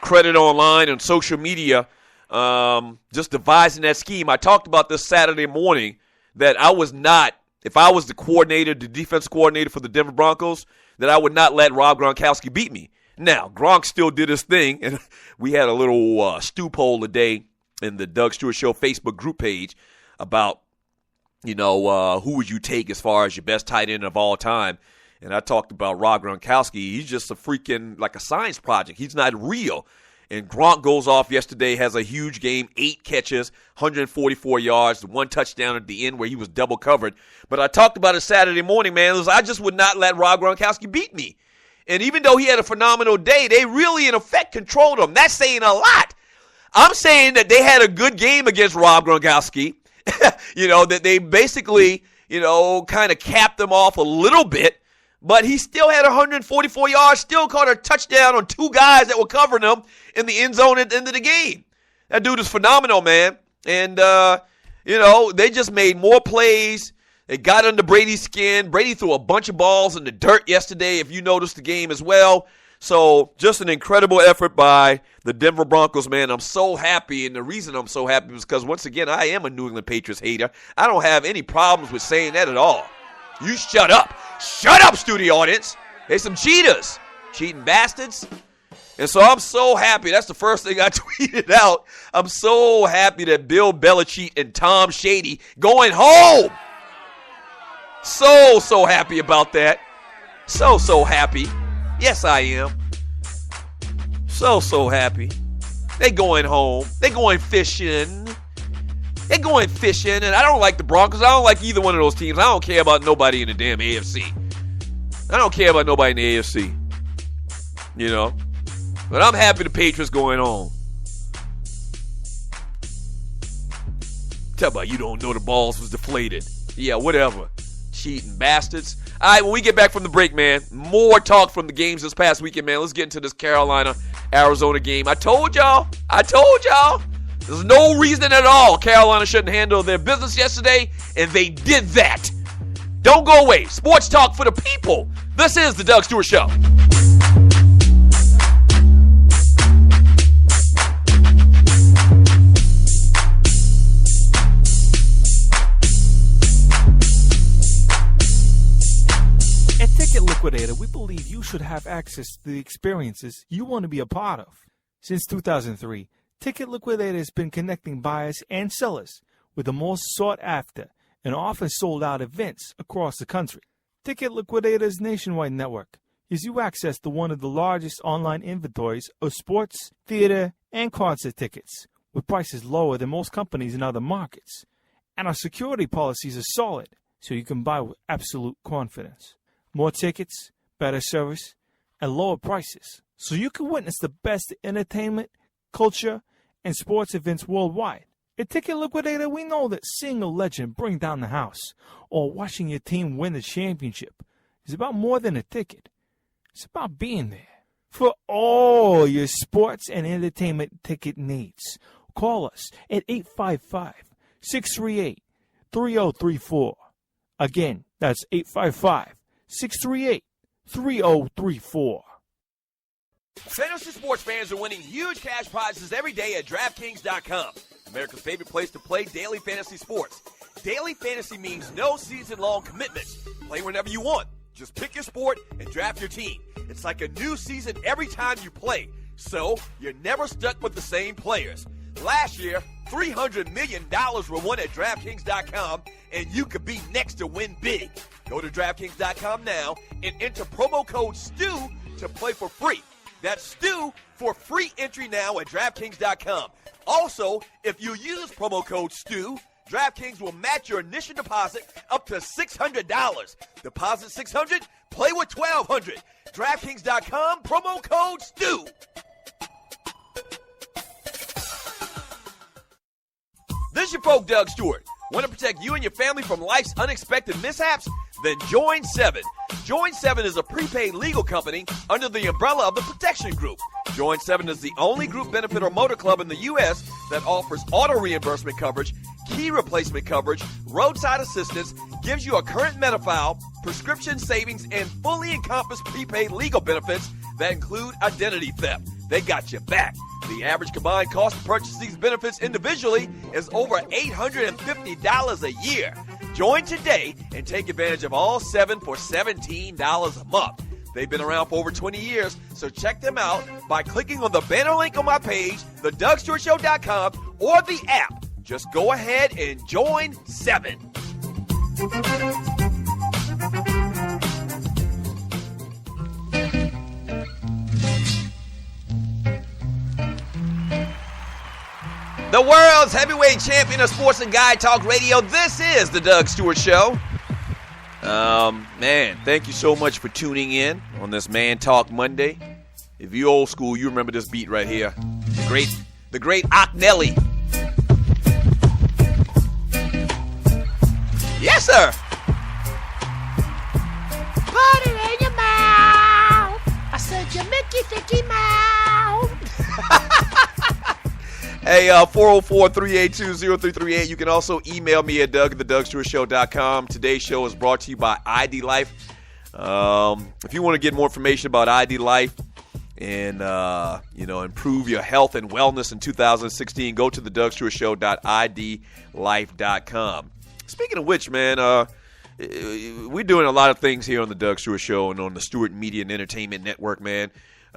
Speaker 1: credit online and social media, just devising that scheme. I talked about this Saturday morning that I was not, if I was the coordinator, the defensive coordinator for the Denver Broncos, that I would not let Rob Gronkowski beat me. Now, Gronk still did his thing, and we had a little stew poll today in the Doug Stewart Show Facebook group page about, who would you take as far as your best tight end of all time? And I talked about Rob Gronkowski. He's just a freaking, like a science project. He's not real. And Gronk goes off yesterday, has a huge game, 8 catches, 144 yards, 1 touchdown at the end where he was double covered. But I talked about it Saturday morning, man. I just would not let Rob Gronkowski beat me. And even though he had a phenomenal day, they really, in effect, controlled him. That's saying a lot. I'm saying that they had a good game against Rob Gronkowski. That they basically, kind of capped them off a little bit. But he still had 144 yards, still caught a touchdown on 2 guys that were covering him in the end zone at the end of the game. That dude is phenomenal, man. And, they just made more plays. They got under Brady's skin. Brady threw a bunch of balls in the dirt yesterday, if you noticed the game as well. So just an incredible effort by the Denver Broncos, man. I'm so happy, and the reason I'm so happy is because, once again, I am a New England Patriots hater. I don't have any problems with saying that at all. You shut up. Shut up, studio audience. They some cheaters. Cheating bastards. And so I'm so happy. That's the first thing I tweeted out. I'm so happy that Bill Belichick and Tom Shady going home. So happy about that. So happy. Yes, I am. So happy. They going home. They going fishing. And I don't like the Broncos. I don't like either one of those teams. I don't care about nobody in the damn AFC. I don't care about nobody in the AFC. But I'm happy the Patriots going home. Tell about you don't know the balls was deflated. Yeah, whatever. Cheating bastards. All right, when we get back from the break, man, more talk from the games this past weekend, man. Let's get into this Carolina-Arizona game. I told y'all. There's no reason at all Carolina shouldn't handle their business yesterday, and they did that. Don't go away. Sports talk for the people. This is the Doug Stewart Show.
Speaker 4: At Ticket Liquidator, we believe you should have access to the experiences you want to be a part of. Since 2003, Ticket Liquidator has been connecting buyers and sellers with the most sought-after and often sold-out events across the country. Ticket Liquidator's nationwide network gives you access to one of the largest online inventories of sports, theater, and concert tickets, with prices lower than most companies in other markets. And our security policies are solid, so you can buy with absolute confidence. More tickets, better service, and lower prices, so you can witness the best entertainment, culture, and sports events worldwide. At Ticket Liquidator, we know that seeing a legend bring down the house or watching your team win the championship is about more than a ticket. It's about being there. For all your sports and entertainment ticket needs, call us at 855-638-3034. Again, that's 855-638-3034.
Speaker 1: Fantasy sports fans are winning huge cash prizes every day at DraftKings.com. America's favorite place to play daily fantasy sports. Daily fantasy means no season-long commitments. Play whenever you want. Just pick your sport and draft your team. It's like a new season every time you play, so you're never stuck with the same players. Last year, $300 million were won at DraftKings.com, and you could be next to win big. Go to DraftKings.com now and enter promo code STU to play for free. That's STU for free entry now at DraftKings.com. Also, if you use promo code STU, DraftKings will match your initial deposit up to $600. Deposit $600, play with $1,200. DraftKings.com, promo code STU. This is your folk, Doug Stewart. Want to protect you and your family from life's unexpected mishaps? Then join 7. Join 7 is a prepaid legal company under the umbrella of the Protection Group. Join 7 is the only group benefit or motor club in the U.S. that offers auto reimbursement coverage, key replacement coverage, roadside assistance, gives you a current Medi-File, prescription savings, and fully encompassed prepaid legal benefits that include identity theft. They got your back. The average combined cost to purchase these benefits individually is over $850 a year. Join today and take advantage of all 7 for $17 a month. They've been around for over 20 years, so check them out by clicking on the banner link on my page, thedougstewartshow.com, or the app. Just go ahead and join 7. The world's heavyweight champion of sports and guy talk radio. This is the Doug Stewart Show. Man, thank you so much for tuning in on this Man Talk Monday. If you old school, you remember this beat right here. The great Nelly. Yes, sir.
Speaker 5: Put it in your mouth. I said you Mickey Thicky mouth.
Speaker 1: Hey, 404-382-0338. You can also email me at doug@thedougstewartshow.com. Today's show is brought to you by ID Life. If you want to get more information about ID Life and, improve your health and wellness in 2016, go to thedougstewartshow.idlife.com. Speaking of which, man, we're doing a lot of things here on the Doug Stewart Show and on the Stewart Media and Entertainment Network, man.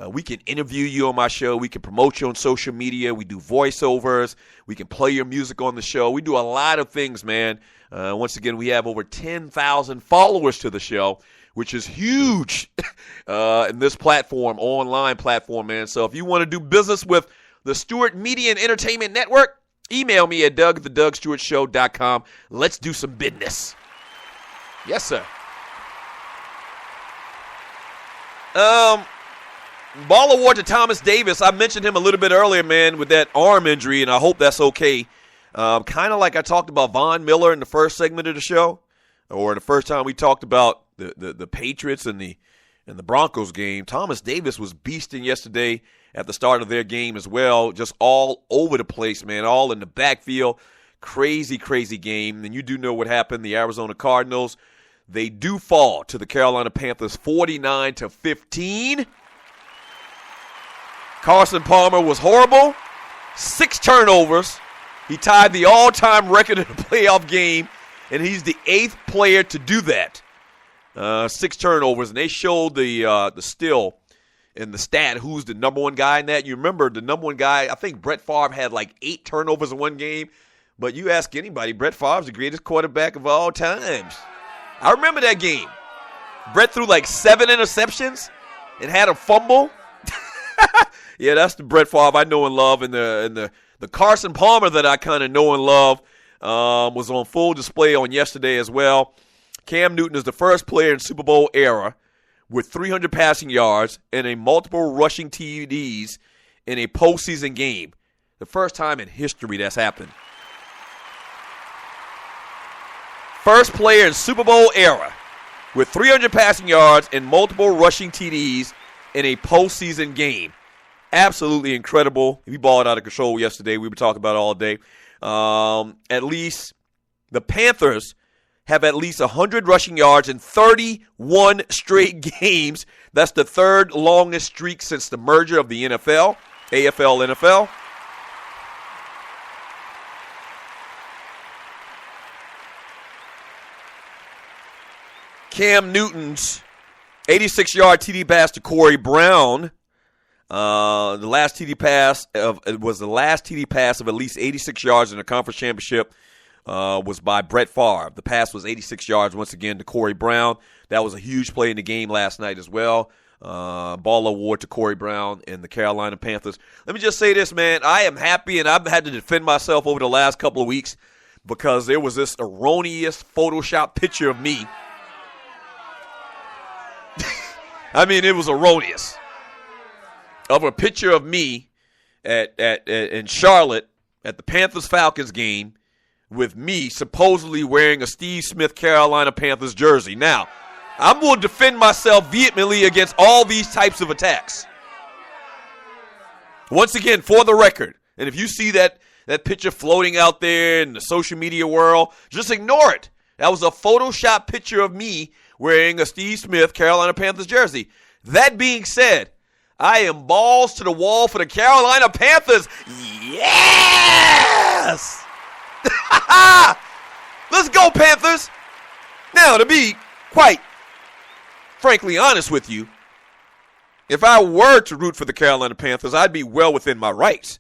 Speaker 1: We can interview you on my show. We can promote you on social media. We do voiceovers. We can play your music on the show. We do a lot of things, man. Once again, we have over 10,000 followers to the show, which is huge in this platform, online platform, man. So if you want to do business with the Stewart Media and Entertainment Network, email me at doug@thedougstewartshow.com. Let's do some business. Yes, sir. Ball award to Thomas Davis. I mentioned him a little bit earlier, man, with that arm injury, and I hope that's okay. Kind of like I talked about Von Miller in the first segment of the show, or the first time we talked about the Patriots and the Broncos game. Thomas Davis was beasting yesterday at the start of their game as well, just all over the place, man, all in the backfield. Crazy, crazy game. And you do know what happened. The Arizona Cardinals, they do fall to the Carolina Panthers 49-15. Carson Palmer was horrible. 6 turnovers. He tied the all-time record in a playoff game, and he's the 8th player to do that. 6 turnovers, and they showed the still in the stat who's the number one guy in that. You remember the number one guy, I think Brett Favre had like 8 turnovers in one game, but you ask anybody, Brett Favre's the greatest quarterback of all times. I remember that game. Brett threw like 7 interceptions and had a fumble. Yeah, that's the Brett Favre I know and love, and the Carson Palmer that I kind of know and love was on full display on yesterday as well. Cam Newton is the first player in Super Bowl era with 300 passing yards and a multiple rushing TDs in a postseason game. The first time in history that's happened. First player in Super Bowl era with 300 passing yards and multiple rushing TDs in a postseason game. Absolutely incredible. We balled out of control yesterday. We were talking about it all day. At least the Panthers have at least 100 rushing yards in 31 straight games. That's the 3rd longest streak since the merger of the NFL, AFL-NFL. Cam Newton's 86-yard TD pass to Corey Brown. The last TD pass was the last TD pass of at least 86 yards in the conference championship was by Brett Favre. The pass was 86 yards once again to Corey Brown. That was a huge play in the game last night as well. Ball award to Corey Brown and the Carolina Panthers. Let me just say this, man. I am happy, and I've had to defend myself over the last couple of weeks because there was this erroneous Photoshop picture of me. I mean, it was erroneous. Of a picture of me in Charlotte at the Panthers-Falcons game with me supposedly wearing a Steve Smith Carolina Panthers jersey. Now, I'm going to defend myself vehemently against all these types of attacks. Once again, for the record, and if you see that picture floating out there in the social media world, just ignore it. That was a Photoshop picture of me wearing a Steve Smith Carolina Panthers jersey. That being said, I am balls to the wall for the Carolina Panthers. Yes! Let's go, Panthers! Now, to be quite frankly honest with you, if I were to root for the Carolina Panthers, I'd be well within my rights.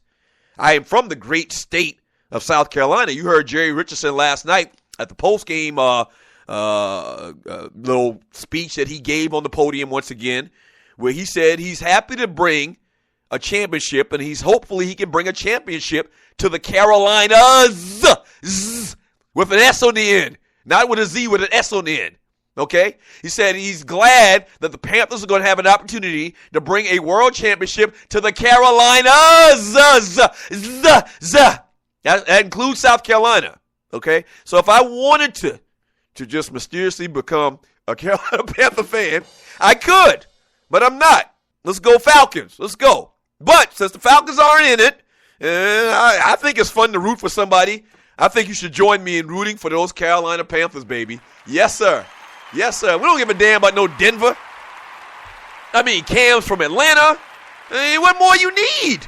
Speaker 1: I am from the great state of South Carolina. You heard Jerry Richardson last night at the post-game little speech that he gave on the podium once again, where he said he's happy to bring a championship, and he's hopefully he can bring a championship to the Carolinas with an S on the end, not with a Z, with an S on the end. Okay? He said he's glad that the Panthers are going to have an opportunity to bring a world championship to the Carolinas. That includes South Carolina. Okay? So if I wanted to just mysteriously become a Carolina Panther fan, I could, but I'm not. Let's go Falcons. Let's go. But since the Falcons aren't in it, I think it's fun to root for somebody. I think you should join me in rooting for those Carolina Panthers, baby. Yes, sir. Yes, sir. We don't give a damn about no Denver. I mean, Cam's from Atlanta. What more you need?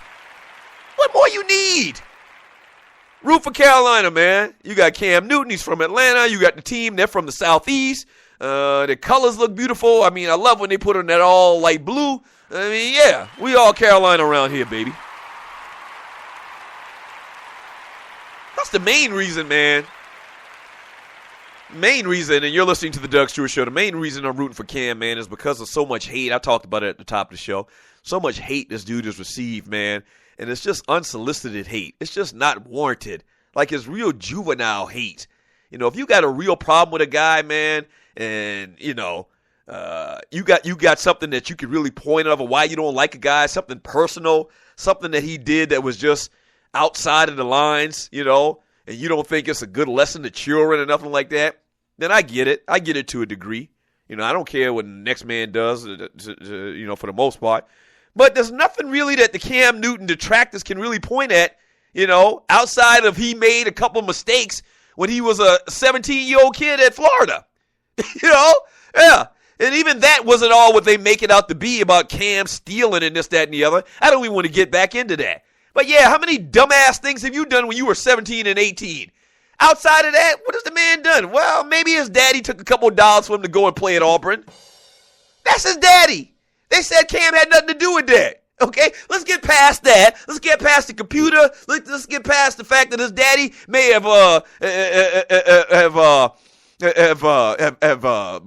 Speaker 1: What more you need? Root for Carolina, man. You got Cam Newton. He's from Atlanta. You got the team. They're from the Southeast. The colors look beautiful. I mean, I love when they put on that all light blue. I mean, yeah. We all Carolina around here, baby. That's the main reason, man. Main reason, and you're listening to the Doug Stewart Show, the main reason I'm rooting for Cam, man, is because of so much hate. I talked about it at the top of the show. So much hate this dude has received, man. And it's just unsolicited hate. It's just not warranted. Like, it's real juvenile hate. You know, if you got a real problem with a guy, man, and, you know, you got something that you could really point out of why you don't like a guy, something personal, something that he did that was just outside of the lines, you know, and you don't think it's a good lesson to children or nothing like that, then I get it. I get it to a degree. You know, I don't care what the next man does, you know, for the most part. But there's nothing really that the Cam Newton detractors can really point at, you know, outside of he made a couple mistakes when he was a 17-year-old kid at Florida. You know? Yeah. And even that wasn't all what they make it out to be about Cam stealing and this, that, and the other. I don't even want to get back into that. But yeah, how many dumbass things have you done when you were 17 and 18? Outside of that, what has the man done? Well, maybe his daddy took a couple of dollars for him to go and play at Auburn. That's his daddy. They said Cam had nothing to do with that. Okay, let's get past that. Let's get past the computer. Let's get past the fact that his daddy may have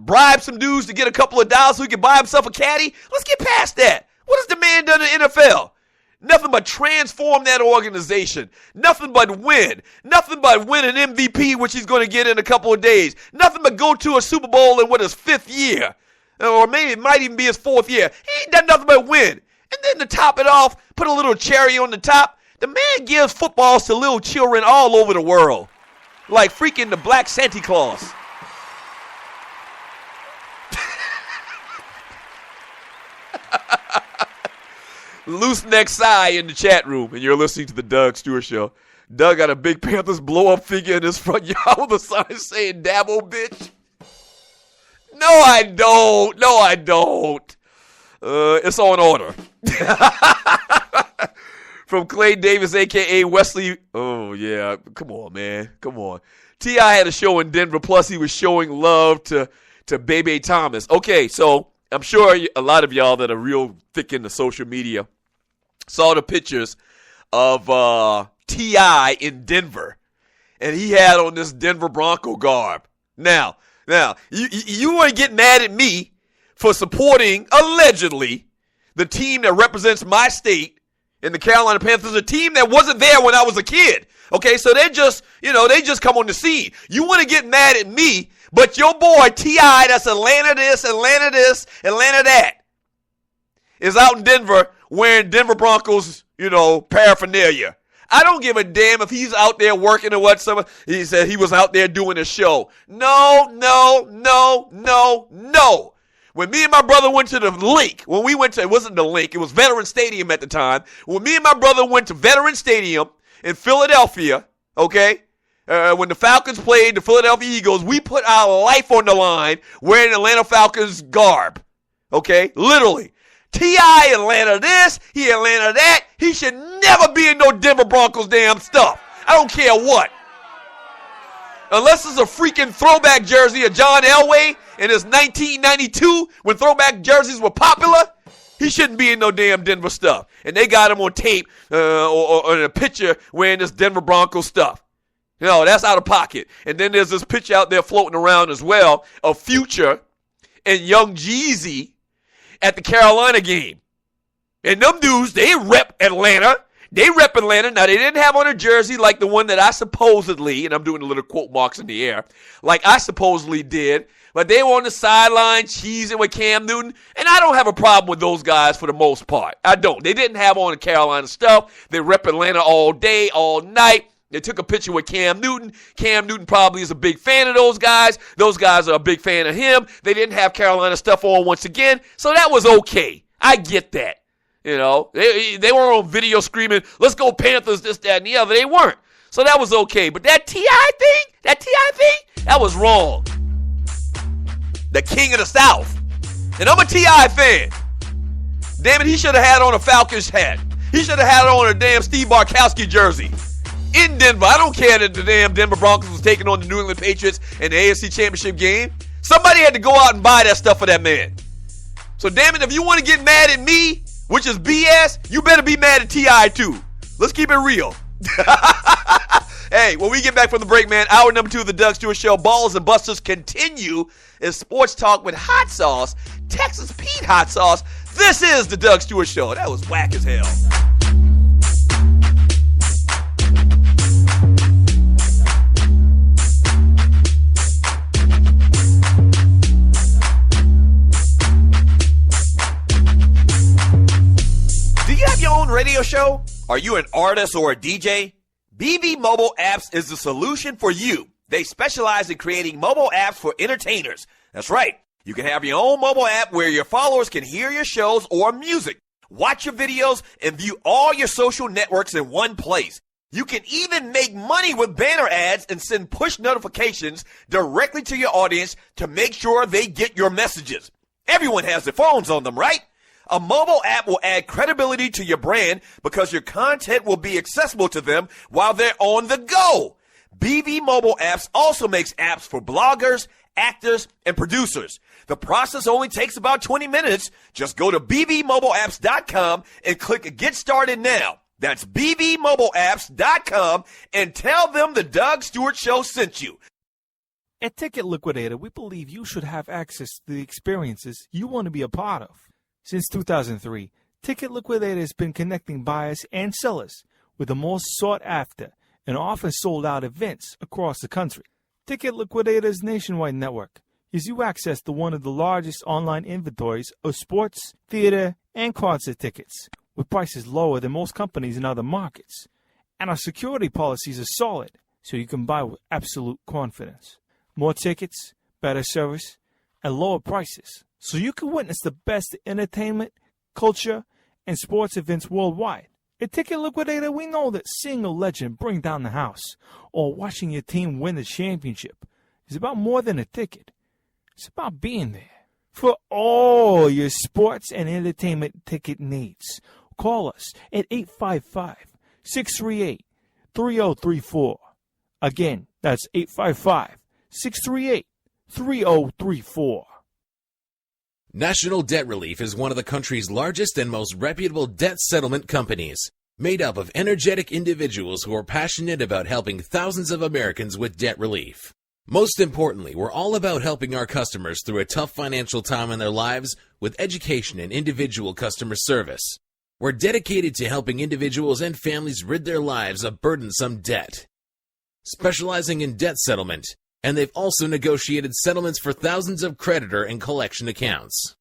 Speaker 1: bribed some dudes to get a couple of dollars so he could buy himself a caddy. Let's get past that. What has the man done in the NFL? Nothing but transform that organization. Nothing but win. Nothing but win an MVP, which he's going to get in a couple of days. Nothing but go to a Super Bowl in his 5th year. Or maybe it might even be his 4th year. He ain't done nothing but win. And then to top it off, put a little cherry on the top. The man gives footballs to little children all over the world. Like freaking the Black Santa Claus. Loose neck sigh in the chat room, and you're listening to the Doug Stewart Show. Doug got a big Panthers blow-up figure in his front yard with a sign saying, Dabo, bitch. No, I don't. No, I don't. It's on order. From Clay Davis, a.k.a. Wesley. Oh, yeah. Come on, man. Come on. T.I. had a show in Denver, plus he was showing love to Bebe Thomas. Okay, so I'm sure a lot of y'all that are real thick into social media saw the pictures of T.I. in Denver, and he had on this Denver Bronco garb. Now, you want to get mad at me for supporting, allegedly, the team that represents my state in the Carolina Panthers, a team that wasn't there when I was a kid. Okay, so they just come on the scene. You want to get mad at me, but your boy T.I., that's Atlanta this, Atlanta this, Atlanta that, is out in Denver wearing Denver Broncos, paraphernalia. I don't give a damn if he's out there working or whatsoever. He said he was out there doing a show. No. When me and my brother went to the link, it wasn't the link, it was Veteran Stadium at the time. When me and my brother went to Veteran Stadium in Philadelphia, okay, when the Falcons played the Philadelphia Eagles, we put our life on the line wearing Atlanta Falcons garb, okay, literally. T.I. Atlanta this, he Atlanta that. He should never be in no Denver Broncos damn stuff. I don't care what. Unless it's a freaking throwback jersey of John Elway in his 1992 when throwback jerseys were popular, he shouldn't be in no damn Denver stuff. And they got him on tape or in a picture wearing this Denver Broncos stuff. That's out of pocket. And then there's this picture out there floating around as well of Future and Young Jeezy at the Carolina game. And them dudes, they rep Atlanta. Now, they didn't have on a jersey like the one that I supposedly, and I'm doing a little quote marks in the air, like I supposedly did, but they were on the sideline cheesing with Cam Newton, and I don't have a problem with those guys for the most part. I don't. They didn't have on the Carolina stuff. They rep Atlanta all day, all night. They took a picture with Cam Newton. Cam Newton probably is a big fan of those guys. Those guys are a big fan of him. They didn't have Carolina stuff on once again, so that was okay. I get that. They weren't on video screaming, let's go Panthers, this, that, and the other. They weren't. So that was okay. But that T.I. thing, that was wrong. The king of the South. And I'm a T.I. fan. Damn it, he should have had on a Falcons hat. He should have had on a damn Steve Bartkowski jersey. In Denver. I don't care that the damn Denver Broncos was taking on the New England Patriots in the AFC Championship game. Somebody had to go out and buy that stuff for that man. So damn it, if you want to get mad at me, which is BS, you better be mad at T.I. too. Let's keep it real. Hey, when we get back from the break, man, hour number 2 of the Doug Stewart Show, Ballas and Bustas continue in sports talk with hot sauce, Texas Pete hot sauce. This is the Doug Stewart Show. That was whack as hell. Radio show? Are you an artist or a DJ? BB Mobile Apps is the solution for you. They specialize in creating mobile apps for entertainers. That's right. You can have your own mobile app where your followers can hear your shows or music, watch your videos, and view all your social networks in one place. You can even make money with banner ads and send push notifications directly to your audience to make sure they get your messages. Everyone has their phones on them, right? A mobile app will add credibility to your brand because your content will be accessible to them while they're on the go. BB Mobile Apps also makes apps for bloggers, actors, and producers. The process only takes about 20 minutes. Just go to bbmobileapps.com and click Get Started Now. That's bbmobileapps.com and tell them the Doug Stewart Show sent you.
Speaker 4: At Ticket Liquidator, we believe you should have access to the experiences you want to be a part of. Since 2003, Ticket Liquidator has been connecting buyers and sellers with the most sought-after and often sold-out events across the country. Ticket Liquidator's nationwide network gives you access to one of the largest online inventories of sports, theater, and concert tickets with prices lower than most companies in other markets. And our security policies are solid, so you can buy with absolute confidence. More tickets, better service, and lower prices, so you can witness the best entertainment, culture, and sports events worldwide. At Ticket Liquidator, we know that seeing a legend bring down the house or watching your team win the championship is about more than a ticket. It's about being there. For all your sports and entertainment ticket needs, call us at 855-638-3034. Again, that's 855-638-3034.
Speaker 6: National Debt Relief is one of the country's largest and most reputable debt settlement companies, made up of energetic individuals who are passionate about helping thousands of Americans with debt relief. Most importantly, we're all about helping our customers through a tough financial time in their lives with education and individual customer service. We're dedicated to helping individuals and families rid their lives of burdensome debt, specializing in debt settlement, and they've also negotiated settlements for thousands of creditor and collection accounts.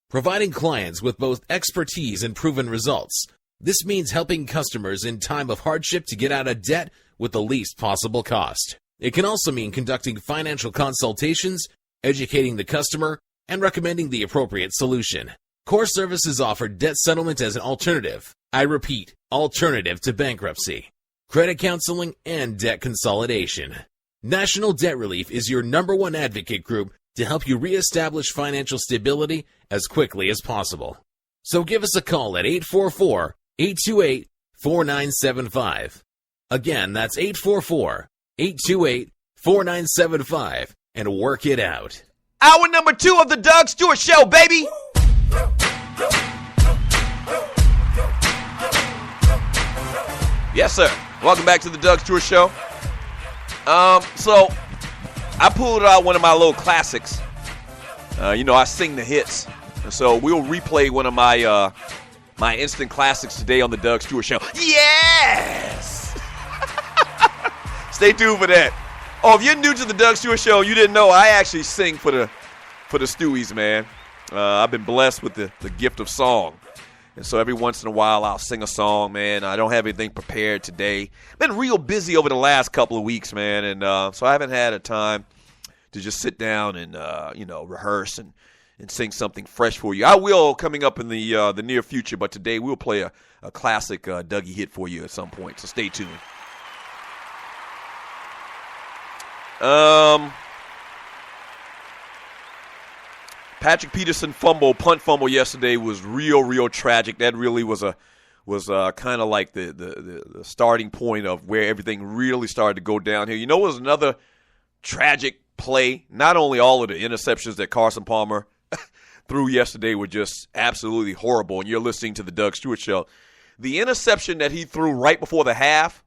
Speaker 6: Providing clients with both expertise and proven results, this means helping customers in time of hardship to get out of debt with the least possible cost. It can also mean conducting financial consultations, educating the customer, and recommending the appropriate solution. Core Services offer debt settlement as an alternative. I repeat, alternative to bankruptcy, credit counseling, and debt consolidation. National Debt Relief is your #1 advocate group to help you reestablish financial stability as quickly as possible. So give us a call at 844-828-4975. Again, that's 844-828-4975, and work it out.
Speaker 1: Hour number 2 of the Doug Stewart Show, baby. Yes, sir. Welcome back to the Doug Stewart Show. So I pulled out one of my little classics. I sing the hits. And so we'll replay one of my my instant classics today on the Doug Stewart Show. Yes! Stay tuned for that. Oh, if you're new to the Doug Stewart Show, you didn't know, I actually sing for the Stewies, man. I've been blessed with the gift of song. And so every once in a while, I'll sing a song, man. I don't have anything prepared today. Been real busy over the last couple of weeks, man. And so I haven't had a time to just sit down and, rehearse and sing something fresh for you. I will coming up in the near future, but today we'll play a classic Dougie hit for you at some point. So stay tuned. Patrick Peterson punt fumble yesterday was real tragic. That really was kind of like the starting point of where everything really started to go downhill. You know, it was another tragic play. Not only all of the interceptions that Carson Palmer threw yesterday were just absolutely horrible, and you're listening to the Doug Stewart Show. The interception that he threw right before the half,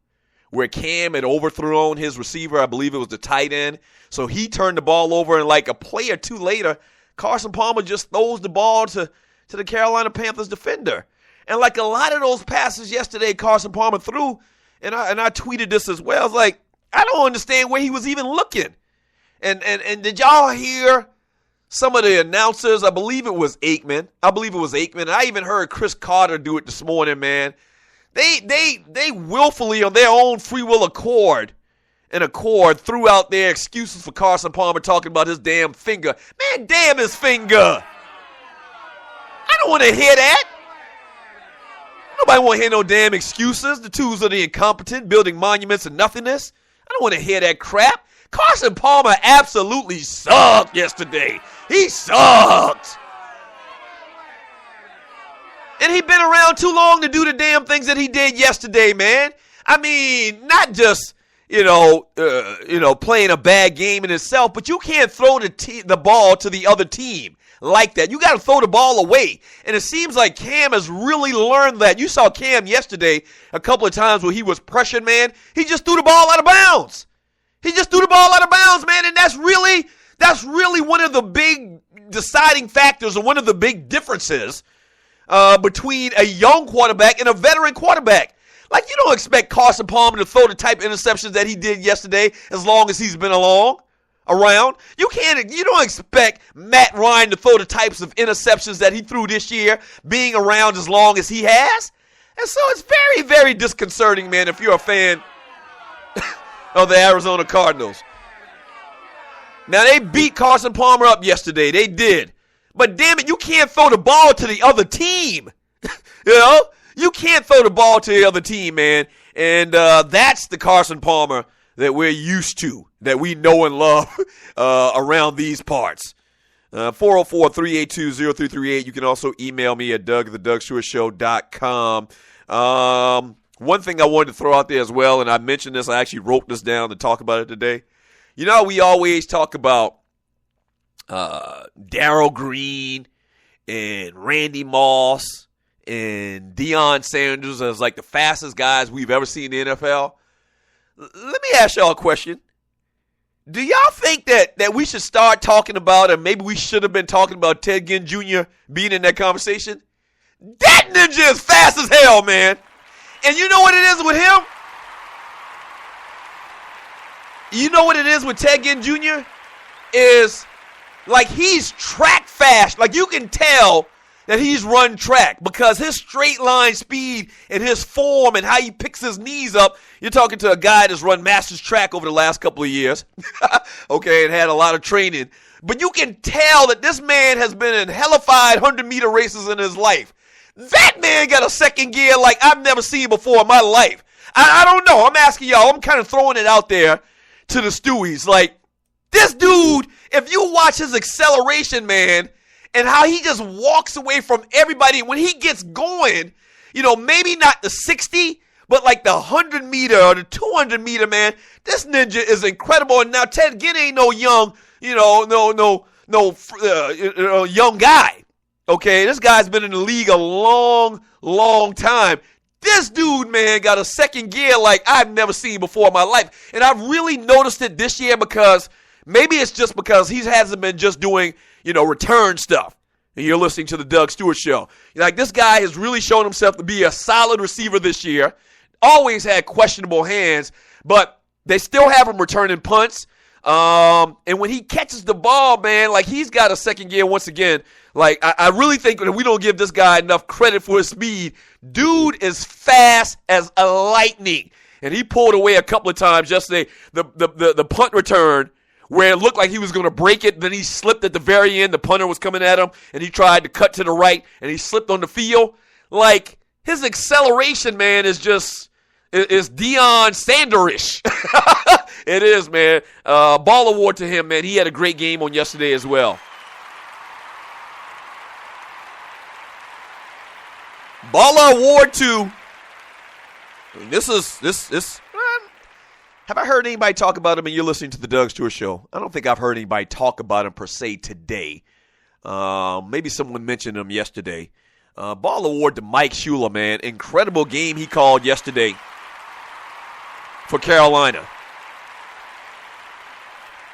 Speaker 1: where Cam had overthrown his receiver, I believe it was the tight end, so he turned the ball over, and like a play or two later, Carson Palmer just throws the ball to the Carolina Panthers defender. And like a lot of those passes yesterday Carson Palmer threw, and I tweeted this as well, I was like, I don't understand where he was even looking. And did y'all hear some of the announcers? I believe it was Aikman. And I even heard Chris Carter do it this morning, man. They willfully, on their own free will accord, threw out their excuses for Carson Palmer talking about his damn finger. Man, damn his finger. I don't want to hear that. Nobody want to hear no damn excuses. The tools of the incompetent, building monuments of nothingness. I don't want to hear that crap. Carson Palmer absolutely sucked yesterday. He sucked. And he'd been around too long to do the damn things that he did yesterday, man. I mean, not just, playing a bad game in itself, but you can't throw the ball to the other team like that. You got to throw the ball away. And it seems like Cam has really learned that. You saw Cam yesterday a couple of times where he was pressured, man. He just threw the ball out of bounds. Man, and that's really one of the big deciding factors, or one of the big differences between a young quarterback and a veteran quarterback. Like, you don't expect Carson Palmer to throw the type of interceptions that he did yesterday as long as he's been around. You don't expect Matt Ryan to throw the types of interceptions that he threw this year being around as long as he has. And so it's very, very disconcerting, man, if you're a fan of the Arizona Cardinals. Now, they beat Carson Palmer up yesterday. They did. But damn it, you can't throw the ball to the other team. You can't throw the ball to the other team, man. And that's the Carson Palmer that we're used to, that we know and love around these parts. 404-382-0338. You can also email me at doug@thedougstewartshow.com. One thing I wanted to throw out there as well, and I mentioned this, I actually wrote this down to talk about it today. You know, we always talk about Darryl Green and Randy Moss and Deion Sanders as like the fastest guys we've ever seen in the NFL. Let me ask y'all a question. Do y'all think that we should start talking about, or maybe we should have been talking about Ted Ginn Jr. being in that conversation? That ninja is fast as hell, man. And you know what it is with him? You know what it is with Ted Ginn Jr.? Is like he's track fast. Like you can tell that he's run track because his straight line speed and his form and how he picks his knees up. You're talking to a guy that's run Masters track over the last couple of years, okay, and had a lot of training. But you can tell that this man has been in hellified 100-meter races in his life. That man got a second gear like I've never seen before in my life. I don't know. I'm asking y'all. I'm kind of throwing it out there to the Stewies. Like, this dude, if you watch his acceleration, man, and how he just walks away from everybody when he gets going, you know, maybe not the 60, but like the 100-meter or the 200-meter, man, this ninja is incredible. And now Ted Ginn ain't no young, young guy. Okay, this guy's been in the league a long, long time. This dude, man, got a second gear like I've never seen before in my life. And I've really noticed it this year because maybe it's just because he hasn't been just doing, return stuff. And you're listening to the Doug Stewart Show. Like, this guy has really shown himself to be a solid receiver this year. Always had questionable hands, but they still have him returning punts. And when he catches the ball, man, like he's got a second gear once again. Like, I really think that we don't give this guy enough credit for his speed. Dude is fast as a lightning. And he pulled away a couple of times yesterday. The punt return where it looked like he was going to break it. Then he slipped at the very end. The punter was coming at him, and he tried to cut to the right, and he slipped on the field. Like, his acceleration, man, is just is Deion Sanders-ish. It is, man. Ball award to him, man. He had a great game on yesterday as well. Baller award to, have I heard anybody talk about him and you're listening to the Doug Stewart Show? I don't think I've heard anybody talk about him per se today. Maybe someone mentioned him yesterday. Ball award to Mike Shula, man. Incredible game he called yesterday for Carolina.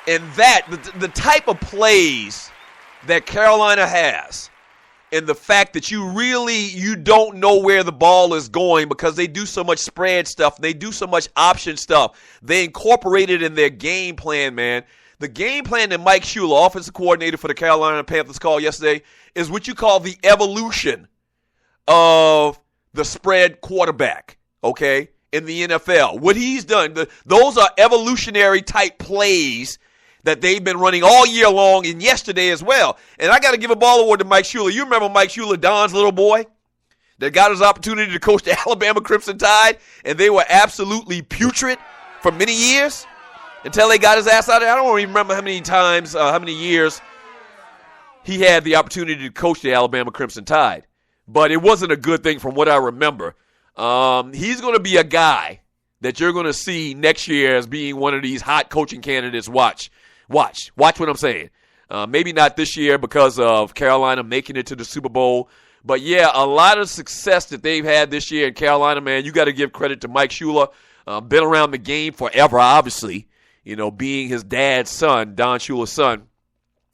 Speaker 1: And that, the type of plays that Carolina has, and the fact that you don't know where the ball is going because they do so much spread stuff, they do so much option stuff. They incorporate it in their game plan, man. The game plan that Mike Shula, offensive coordinator for the Carolina Panthers, called yesterday is what you call the evolution of the spread quarterback, okay, in the NFL. What he's done, those are evolutionary type plays that they've been running all year long and yesterday as well. And I got to give a ball award to Mike Shula. You remember Mike Shula, Don's little boy, that got his opportunity to coach the Alabama Crimson Tide, and they were absolutely putrid for many years until they got his ass out of there. I don't even remember how many years he had the opportunity to coach the Alabama Crimson Tide. But it wasn't a good thing from what I remember. He's going to be a guy that you're going to see next year as being one of these hot coaching candidates. Watch what I'm saying. Maybe not this year because of Carolina making it to the Super Bowl. But, yeah, a lot of success that they've had this year in Carolina, man. You got to give credit to Mike Shula. Been around the game forever, obviously, being his dad's son, Don Shula's son.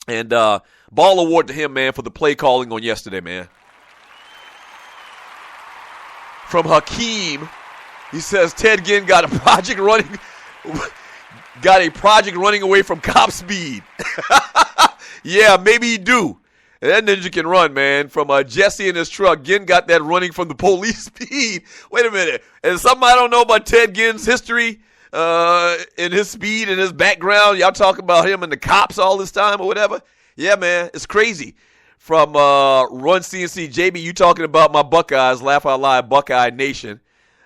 Speaker 1: And ball award to him, man, for the play calling on yesterday, man. From Hakeem, he says Ted Ginn got a project running away from cop speed. Yeah, maybe he do. That ninja can run, man. From Jesse in his truck, Ginn got that running from the police speed. Wait a minute. And something I don't know about Ted Ginn's history and his speed and his background. Y'all talking about him and the cops all this time or whatever. Yeah, man, it's crazy. From Run CNC, JB, you talking about my Buckeyes, Laugh Out Loud, Buckeye Nation.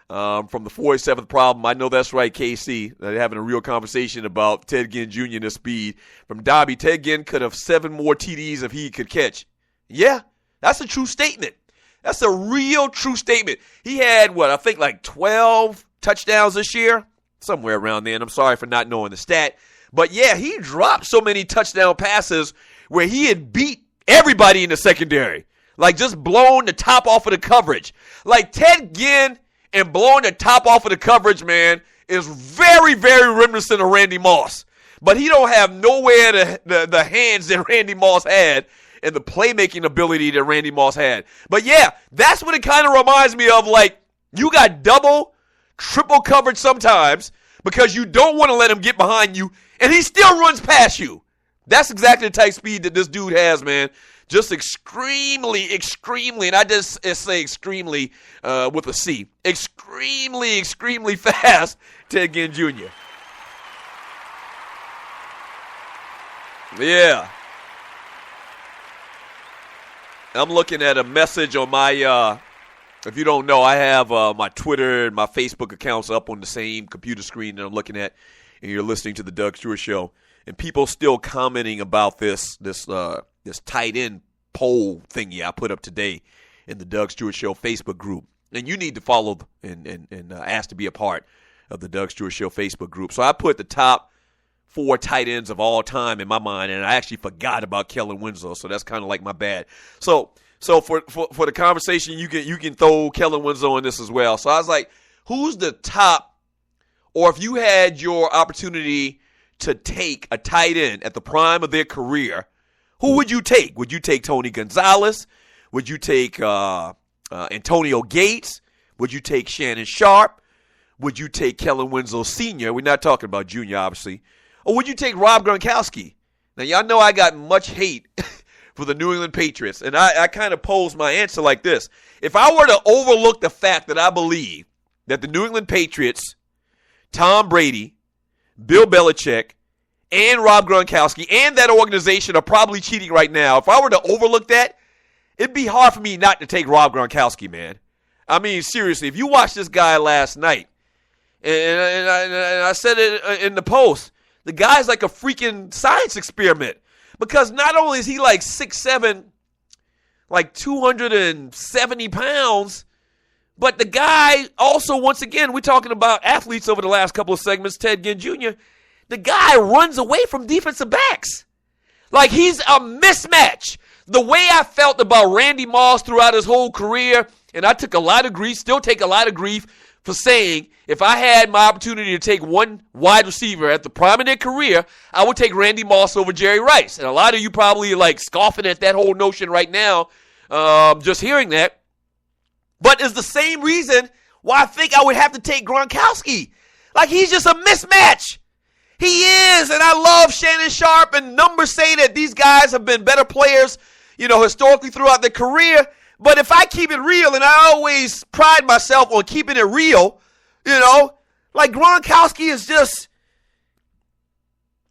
Speaker 1: From the 47th problem, I know that's right, KC. They're having a real conversation about Ted Ginn Jr. and his speed. From Dobby, Ted Ginn could have 7 more TDs if he could catch. Yeah, that's a true statement. That's a real true statement. He had, I think like 12 touchdowns this year? Somewhere around there, and I'm sorry for not knowing the stat. But, yeah, he dropped so many touchdown passes where he had beat everybody in the secondary. Like, just blown the top off of the coverage. Like, Ted Ginn and blowing the top off of the coverage, man, is very, very reminiscent of Randy Moss. But he don't have nowhere the hands that Randy Moss had. and the playmaking ability that Randy Moss had. But yeah, that's what it kind of reminds me of. Like, you got double, triple coverage sometimes because you don't want to let him get behind you, and he still runs past you. That's exactly the type speed that this dude has, man. Just extremely, and I just say extremely with a C. Extremely fast, Ted Ginn Jr. Yeah. I'm looking at a message on my, if you don't know, I have my Twitter and my Facebook accounts up on the same computer screen that I'm looking at, and you're listening to the Doug Stewart Show. And people still commenting about this tight end poll thingy I put up today in the Doug Stewart Show Facebook group. And you need to follow and ask to be a part of the Doug Stewart Show Facebook group. So I put the top 4 tight ends of all time in my mind, and I actually forgot about Kellen Winslow, so that's kind of like my bad. So for the conversation, you can throw Kellen Winslow in this as well. So I was like, who's the top, or if you had your opportunity to take a tight end at the prime of their career, who would you take? Would you take Tony Gonzalez? Would you take Antonio Gates? Would you take Shannon Sharp? Would you take Kellen Winslow Sr.? We're not talking about Junior, obviously. Or would you take Rob Gronkowski? Now, y'all know I got much hate for the New England Patriots, and I kind of pose my answer like this. If I were to overlook the fact that I believe that the New England Patriots, Tom Brady, Bill Belichick, and Rob Gronkowski and that organization are probably cheating right now, if I were to overlook that, it'd be hard for me not to take Rob Gronkowski, man. I mean, seriously, if you watched this guy last night, and I said it in the post, the guy's like a freaking science experiment. Because not only is he like 6'7", like 270 pounds, but the guy also, once again, we're talking about athletes over the last couple of segments, Ted Ginn Jr., the guy runs away from defensive backs. Like, he's a mismatch. The way I felt about Randy Moss throughout his whole career, and I took a lot of grief, still take a lot of grief for saying if I had my opportunity to take one wide receiver at the prime of their career, I would take Randy Moss over Jerry Rice. And a lot of you probably are like scoffing at that whole notion right now, just hearing that. But it's the same reason why I think I would have to take Gronkowski. Like, he's just a mismatch. He is, and I love Shannon Sharp, and numbers say that these guys have been better players, historically throughout their career. But if I keep it real, and I always pride myself on keeping it real, like Gronkowski is just,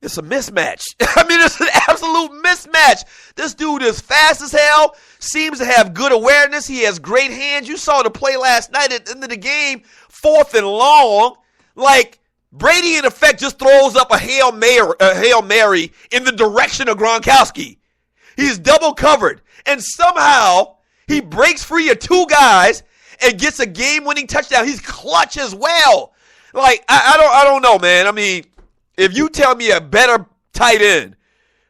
Speaker 1: it's a mismatch. I mean, it's an absolute mismatch. This dude is fast as hell, seems to have good awareness. He has great hands. You saw the play last night at the end of the game, 4th and long. Like, Brady, in effect, just throws up a Hail Mary in the direction of Gronkowski. He's double covered, and somehow he breaks free of 2 guys and gets a game-winning touchdown. He's clutch as well. Like, I don't know, man. I mean, if you tell me a better tight end,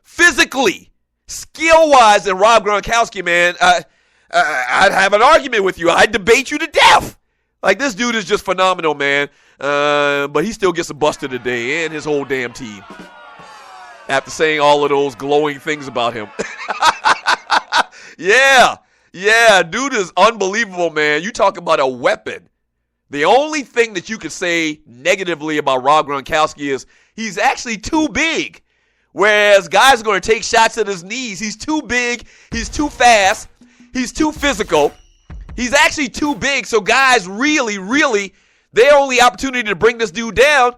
Speaker 1: physically, skill-wise than Rob Gronkowski, man, I'd have an argument with you. I'd debate you to death. Like, this dude is just phenomenal, man. But he still gets a buster today, and his whole damn team, after saying all of those glowing things about him. Yeah, dude is unbelievable, man. You talk about a weapon. The only thing that you could say negatively about Rob Gronkowski is he's actually too big. Whereas guys are going to take shots at his knees. He's too big. He's too fast. He's too physical. He's actually too big. So guys really, their only opportunity to bring this dude down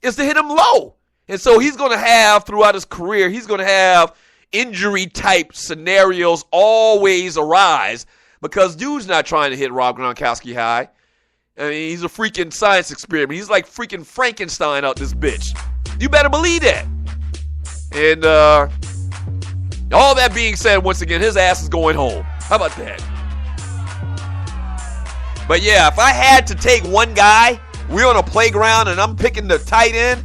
Speaker 1: is to hit him low. And so he's going to have, throughout his career, he's going to have injury-type scenarios always arise because dude's not trying to hit Rob Gronkowski high. I mean, he's a freaking science experiment. He's like freaking Frankenstein out this bitch. You better believe that. And all that being said, once again, his ass is going home. How about that? But yeah, if I had to take one guy, we're on a playground and I'm picking the tight end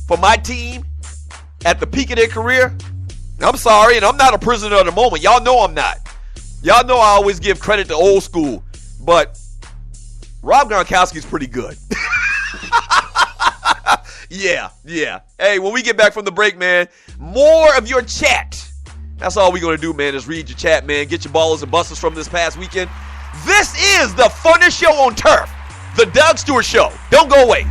Speaker 1: for my team at the peak of their career, I'm sorry, and I'm not a prisoner of the moment. Y'all know I'm not. Y'all know I always give credit to old school. But Rob Gronkowski's pretty good. Yeah. Hey, when we get back from the break, man, more of your chat That's all we're going to do, man, is read your chat, man. Get your Ballas and Bustas from this past weekend. This is the funnest show on turf, the Doug Stewart Show. Don't go away.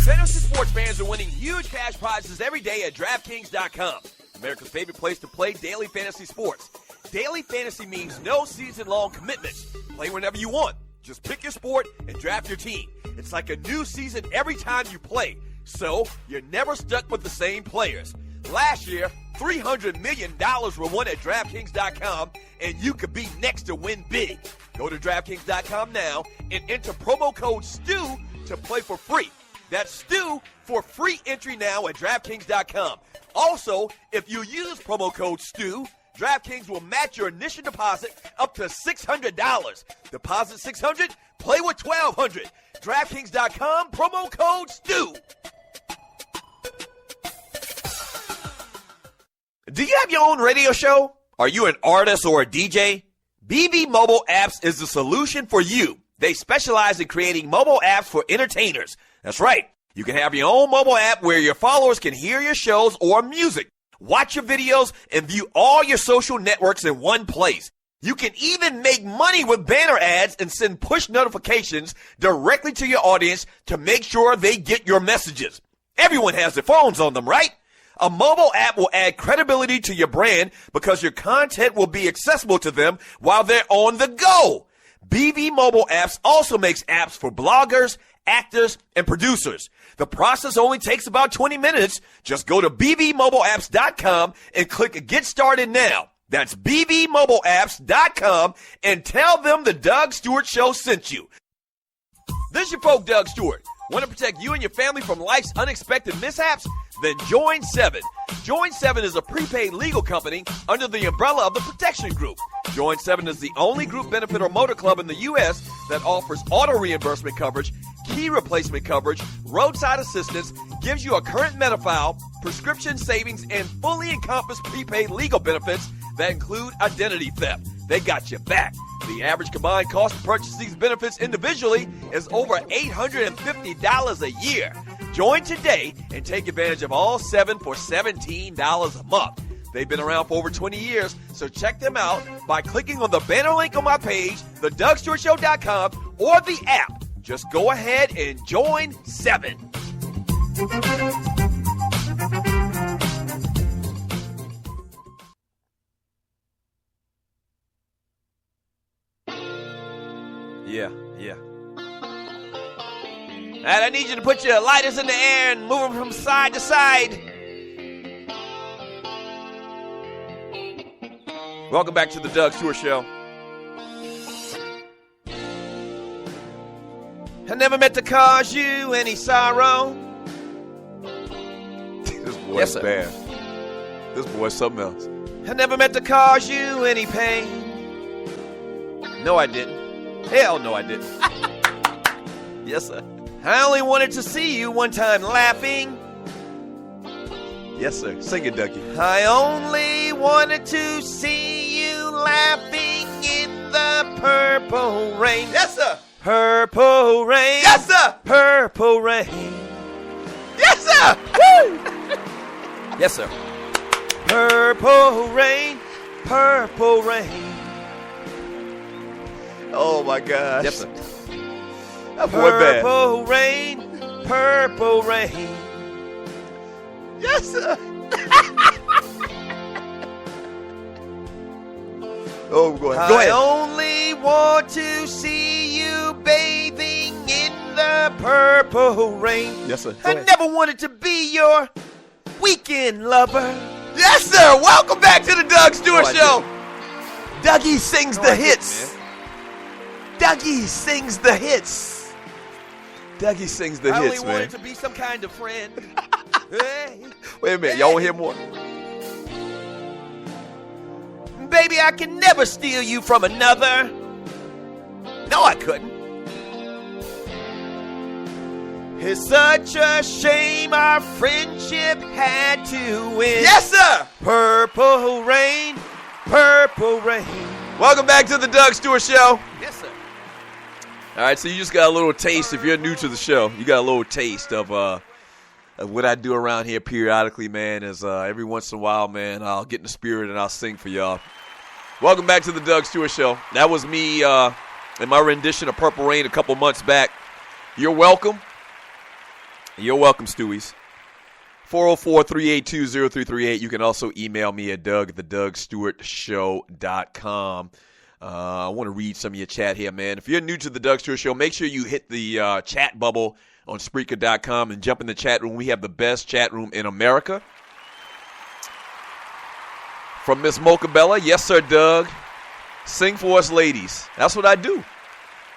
Speaker 1: Fantasy sports fans are winning huge cash prizes every day at DraftKings.com, America's favorite place to play daily fantasy sports. Daily fantasy means no season-long commitments. Play whenever you want. Just pick your sport and draft your team. It's like a new season every time you play, so you're never stuck with the same players. Last year, $300 million were won at DraftKings.com, and you could be next to win big. Go to DraftKings.com now and enter promo code STU to play for free. That's STU for free entry now at DraftKings.com. Also, if you use promo code STU, DraftKings will match your initial deposit up to $600. Deposit $600, play with $1,200. DraftKings.com, promo code STU. Do you have your own radio show? Are you an artist or a DJ? BB Mobile Apps is the solution for you. They specialize in creating mobile apps for entertainers. That's right. You can have your own mobile app where your followers can hear your shows or music, watch your videos, and view all your social networks in one place. You can even make money with banner ads and send push notifications directly to your audience to make sure they get your messages. Everyone has their phones on them, right? A mobile app will add credibility to your brand because your content will be accessible to them while they're on the go. BV Mobile Apps also makes apps for bloggers, actors, and producers. The process only takes about 20 minutes. Just go to bvmobileapps.com and click Get Started Now. That's bvmobileapps.com and tell them the Doug Stewart Show sent you. This is your folk, Doug Stewart. Want to protect you and your family from life's unexpected mishaps? Then join 7. Join 7 is a prepaid legal company under the umbrella of the Protection Group. Join 7 is the only group benefit or motor club in the U.S. that offers auto reimbursement coverage, key replacement coverage, roadside assistance, gives you a current Medi-File, prescription savings, and fully encompassed prepaid legal benefits that include identity theft. They got your back. The average combined cost to purchase these benefits individually is over $850 a year. Join today and take advantage of all 7 for $17 a month. They've been around for over 20 years, so check them out by clicking on the banner link on my page, thedougstewartshow.com, or the app. Just go ahead and join 7. Yeah. And I need you to put your lighters in the air and move them from side to side. Welcome back to the Doug Stewart Show. I never meant to cause you any sorrow. This boy's bad. This boy's something else. I never meant to cause you any pain. No, I didn't. Hell no, I didn't. Yes, sir. I only wanted to see you one time laughing. Yes, sir. Sing it, Dougie. I only wanted to see you laughing in the purple rain. Yes, sir. Purple rain. Yes, sir. Purple rain. Yes, sir. Woo. Yes, sir. Purple rain. Purple rain. Oh, my gosh. Yes, sir. That boy bad. Purple rain, purple rain. Yes, sir. Oh, go ahead. I only want to see you bathing in the purple rain. Yes, sir. I never wanted to be your weekend lover. Yes, sir. Welcome back to the Doug Stewart Show. Dougie sings the hits. Dougie sings the hits. Dougie sings the hits, man. I only wanted to be some kind of friend. Hey. Wait a minute. Y'all want to hear more? Baby, I can never steal you from another. No, I couldn't. It's such a shame our friendship had to end. Yes, sir. Purple rain, purple rain. Welcome back to the Doug Stewart Show. Yes, sir. All right, so you just got a little taste. If you're new to the show, you got a little taste of what I do around here periodically, man. Is every once in a while, man, I'll get in the spirit and I'll sing for y'all. Welcome back to the Doug Stewart Show. That was me in my rendition of Purple Rain a couple months back. You're welcome. You're welcome, Stewies. 404-382-0338. You can also email me at doug@thedougstewartshow.com. I want to read some of your chat here, man. If you're new to the Doug Stewart Show, make sure you hit the chat bubble on Spreaker.com and jump in the chat room. We have the best chat room in America. From Miss Mocha Bella, yes, sir, Doug. Sing for us, ladies. That's what I do.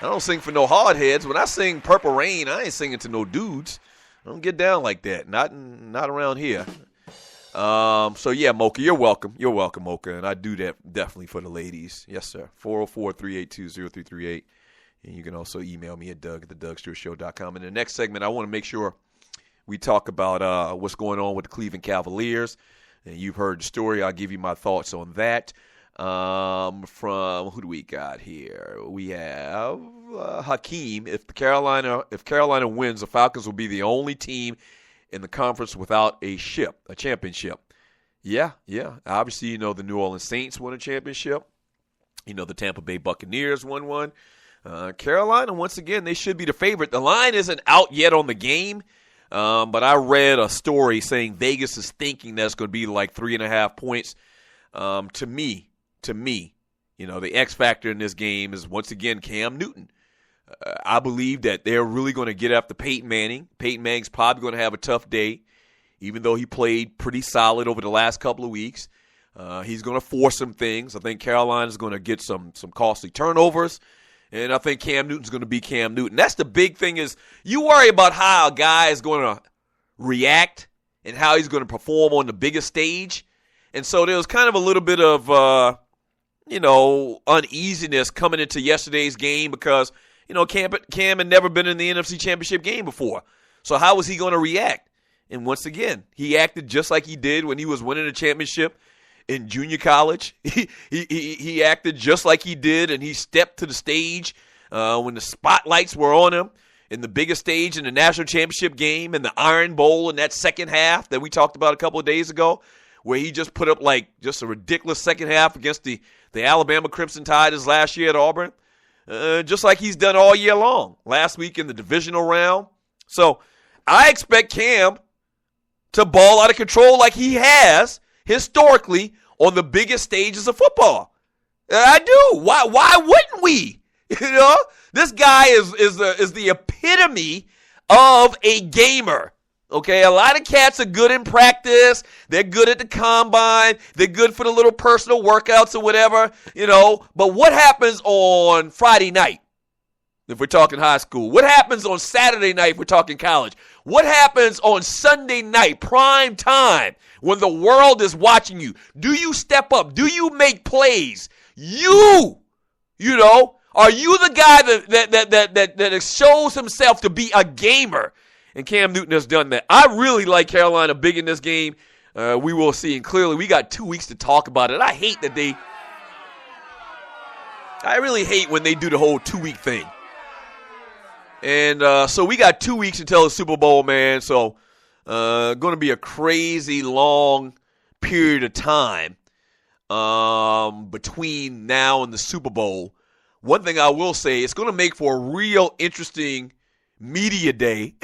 Speaker 1: I don't sing for no hard heads. When I sing Purple Rain, I ain't singing to no dudes. I don't get down like that. Not around here. So, yeah, Mocha, you're welcome. You're welcome, Mocha. And I do that definitely for the ladies. Yes, sir. 404-382-0338. And you can also email me at doug@thedougstewartshow.com. In the next segment, I want to make sure we talk about what's going on with the Cleveland Cavaliers. And you've heard the story. I'll give you my thoughts on that. From who do we got here? We have Hakeem. If Carolina wins, the Falcons will be the only team in the conference without a championship. Yeah. Obviously, you know the New Orleans Saints won a championship. You know the Tampa Bay Buccaneers won one. Carolina, once again, they should be the favorite. The line isn't out yet on the game. But I read a story saying Vegas is thinking that's going to be like 3.5 points. To me, you know, the X factor in this game is once again Cam Newton. I believe that they're really going to get after Peyton Manning. Peyton Manning's probably going to have a tough day, even though he played pretty solid over the last couple of weeks. He's going to force some things. I think Carolina's going to get some costly turnovers. And I think Cam Newton's going to be Cam Newton. That's the big thing is you worry about how a guy is going to react and how he's going to perform on the biggest stage. And so there was kind of a little bit of, uneasiness coming into yesterday's game because, you know, Cam had never been in the NFC Championship game before. So how was he going to react? And once again, he acted just like he did when he was winning a championship in junior college. He acted just like he did, and he stepped to the stage when the spotlights were on him in the biggest stage in the national championship game in the Iron Bowl in that second half that we talked about a couple of days ago, where he just put up like just a ridiculous second half against the Alabama Crimson Tide his last year at Auburn, just like he's done all year long. Last week in the divisional round. So I expect Cam to ball out of control like he has historically on the biggest stages of football. I do. Why wouldn't we? You know, this guy is the epitome of a gamer. Okay, a lot of cats are good in practice. They're good at the combine. They're good for the little personal workouts or whatever, you know. But what happens on Friday night if we're talking high school? What happens on Saturday night if we're talking college? What happens on Sunday night, prime time, when the world is watching you? Do you step up? Do you make plays? You know, are you the guy that shows himself to be a gamer? And Cam Newton has done that. I really like Carolina big in this game. We will see. And clearly, we got 2 weeks to talk about it. I really hate when they do the whole 2-week thing. And so we got 2 weeks until the Super Bowl, man. So going to be a crazy long period of time between now and the Super Bowl. One thing I will say, it's going to make for a real interesting media day.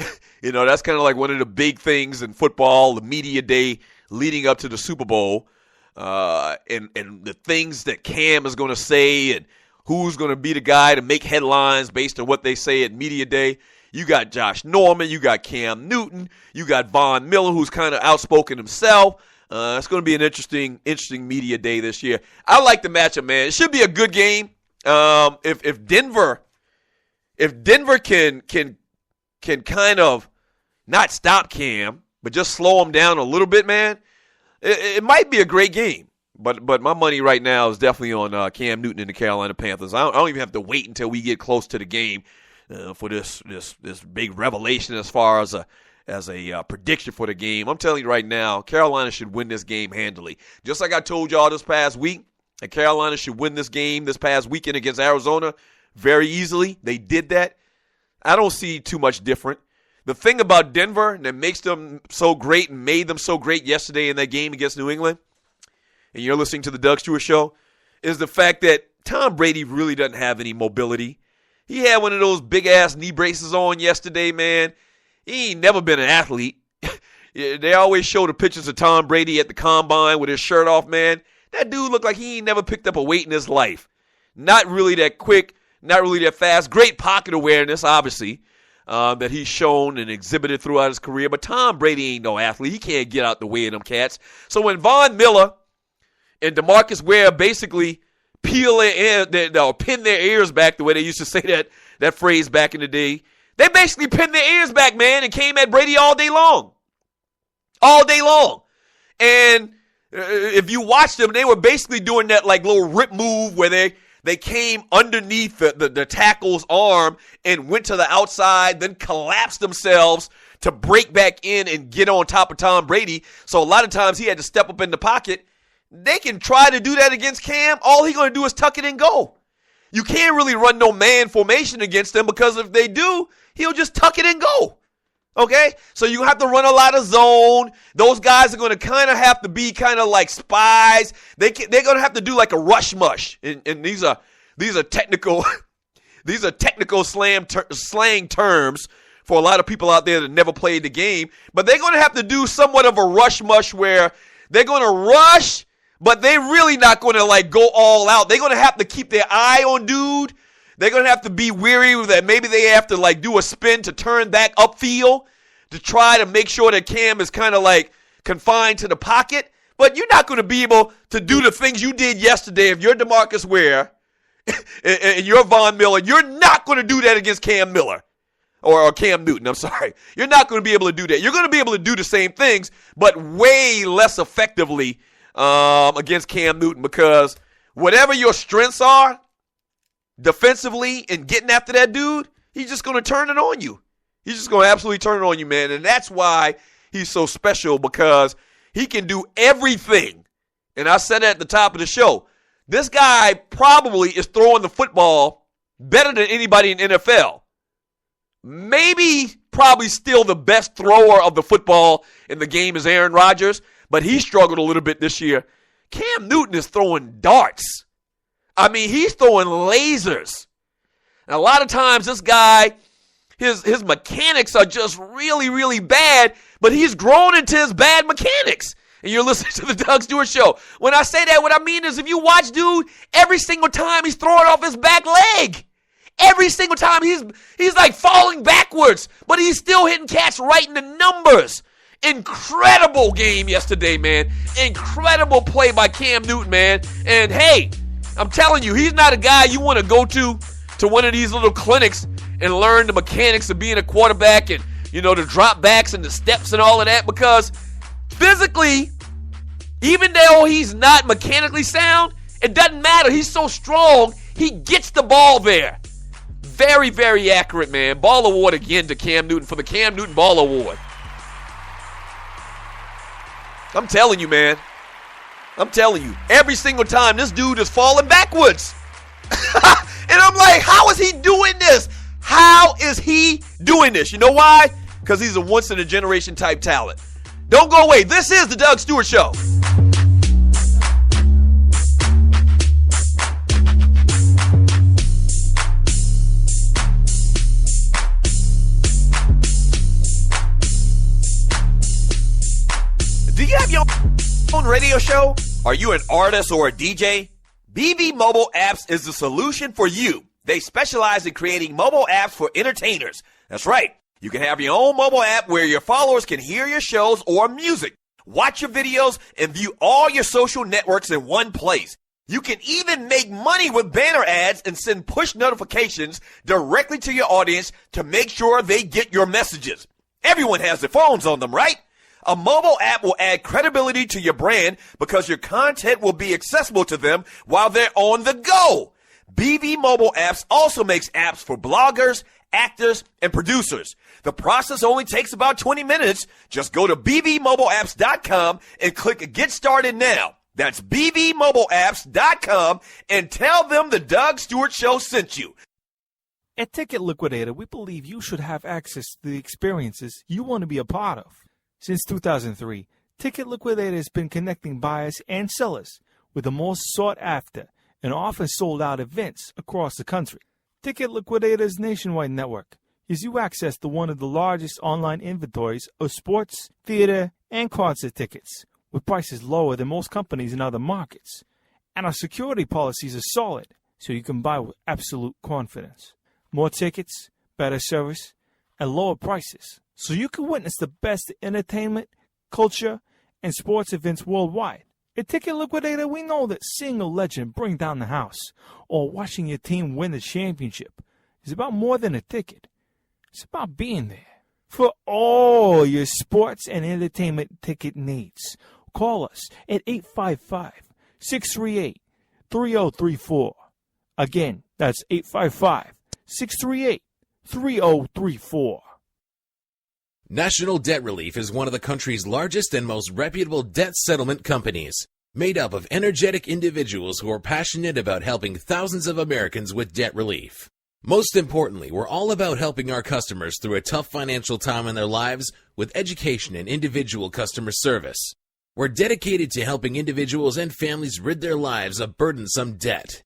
Speaker 1: You know, that's kind of like one of the big things in football, the media day leading up to the Super Bowl, and the things that Cam is going to say and who's going to be the guy to make headlines based on what they say at media day. You got Josh Norman, you got Cam Newton, you got Von Miller, who's kind of outspoken himself. It's going to be an interesting media day this year. I like the matchup, man. It should be a good game. If Denver can kind of not stop Cam, but just slow him down a little bit, man, it might be a great game. But my money right now is definitely on Cam Newton and the Carolina Panthers. I don't even have to wait until we get close to the game for this big revelation as far as a prediction for the game. I'm telling you right now, Carolina should win this game handily. Just like I told y'all this past week, that Carolina should win this game this past weekend against Arizona very easily. They did that. I don't see too much different. The thing about Denver that makes them so great and made them so great yesterday in that game against New England, and you're listening to the Doug Stewart Show, is the fact that Tom Brady really doesn't have any mobility. He had one of those big-ass knee braces on yesterday, man. He ain't never been an athlete. They always show the pictures of Tom Brady at the combine with his shirt off, man. That dude looked like he ain't never picked up a weight in his life. Not really that quick, not really that fast. Great pocket awareness, obviously, that he's shown and exhibited throughout his career. But Tom Brady ain't no athlete. He can't get out the way of them cats. So when Von Miller and DeMarcus Ware basically pin their ears back, the way they used to say that phrase back in the day, they basically pinned their ears back, man, and came at Brady all day long. All day long. And if you watch them, they were basically doing that like little rip move where they came underneath the tackle's arm and went to the outside, then collapsed themselves to break back in and get on top of Tom Brady. So a lot of times he had to step up in the pocket. They can try to do that against Cam. All he's going to do is tuck it and go. You can't really run no man formation against him because if they do, he'll just tuck it and go. Okay? So you have to run a lot of zone. Those guys are going to kind of have to be kind of like spies. They're going to have to do like a rush mush. And these are technical these are technical slang terms for a lot of people out there that never played the game. But they're going to have to do somewhat of a rush mush where they're going to rush, but they're really not going to like go all out. They're going to have to keep their eye on dude. They're going to have to be weary that maybe they have to like do a spin to turn back upfield to try to make sure that Cam is kind of like confined to the pocket. But you're not going to be able to do the things you did yesterday if you're DeMarcus Ware and you're Von Miller. You're not going to do that against Cam Miller or Cam Newton. I'm sorry. You're not going to be able to do that. You're going to be able to do the same things, but way less effectively against Cam Newton because whatever your strengths are, defensively and getting after that dude, he's just going to turn it on you. He's just going to absolutely turn it on you, man. And that's why he's so special because he can do everything. And I said that at the top of the show. This guy probably is throwing the football better than anybody in NFL. Maybe probably still the best thrower of the football in the game is Aaron Rodgers, but he struggled a little bit this year. Cam Newton is throwing darts. I mean, he's throwing lasers. And a lot of times this guy, his mechanics are just really, really bad, but he's grown into his bad mechanics. And you're listening to the Doug Stewart Show. When I say that, what I mean is if you watch dude, every single time he's throwing off his back leg. Every single time he's like falling backwards, but he's still hitting cats right in the numbers. Incredible game yesterday, man. Incredible play by Cam Newton, man. And hey, I'm telling you, he's not a guy you want to go to one of these little clinics and learn the mechanics of being a quarterback and, you know, the drop backs and the steps and all of that because physically, even though he's not mechanically sound, it doesn't matter. He's so strong, he gets the ball there. Very, very accurate, man. Ball award again to Cam Newton for the Cam Newton Ball Award. I'm telling you, man. I'm telling you, every single time this dude is falling backwards. And I'm like, how is he doing this? How is he doing this? You know why? Because he's a once-in-a-generation type talent. Don't go away. This is the Doug Stewart Show. Do you have your own radio show? Are you an artist or a DJ? BB Mobile Apps is the solution for you. They specialize in creating mobile apps for entertainers. That's right. You can have your own mobile app where your followers can hear your shows or music, watch your videos, and view all your social networks in one place. You can even make money with banner ads and send push notifications directly to your audience to make sure they get your messages. Everyone has their phones on them, right? A mobile app will add credibility to your brand because your content will be accessible to them while they're on the go. BB Mobile Apps also makes apps for bloggers, actors, and producers. The process only takes about 20 minutes. Just go to bbmobileapps.com and click Get Started Now. That's bbmobileapps.com and tell them the Doug Stewart Show sent you.
Speaker 4: At Ticket Liquidator, we believe you should have access to the experiences you want to be a part of. Since 2003, Ticket Liquidator has been connecting buyers and sellers with the most sought-after and often sold-out events across the country. Ticket Liquidator's nationwide network gives you access to one of the largest online inventories of sports, theater, and concert tickets, with prices lower than most companies in other markets. And our security policies are solid, so you can buy with absolute confidence. More tickets, better service, and lower prices, so you can witness the best entertainment, culture, and sports events worldwide. At Ticket Liquidator, we know that seeing a legend bring down the house or watching your team win the championship is about more than a ticket. It's about being there. For all your sports and entertainment ticket needs, call us at 855-638-3034. Again, that's 855-638-3034.
Speaker 6: National Debt Relief is one of the country's largest and most reputable debt settlement companies, made up of energetic individuals who are passionate about helping thousands of Americans with debt relief. Most importantly, we're all about helping our customers through a tough financial time in their lives with education and individual customer service. We're dedicated to helping individuals and families rid their lives of burdensome debt.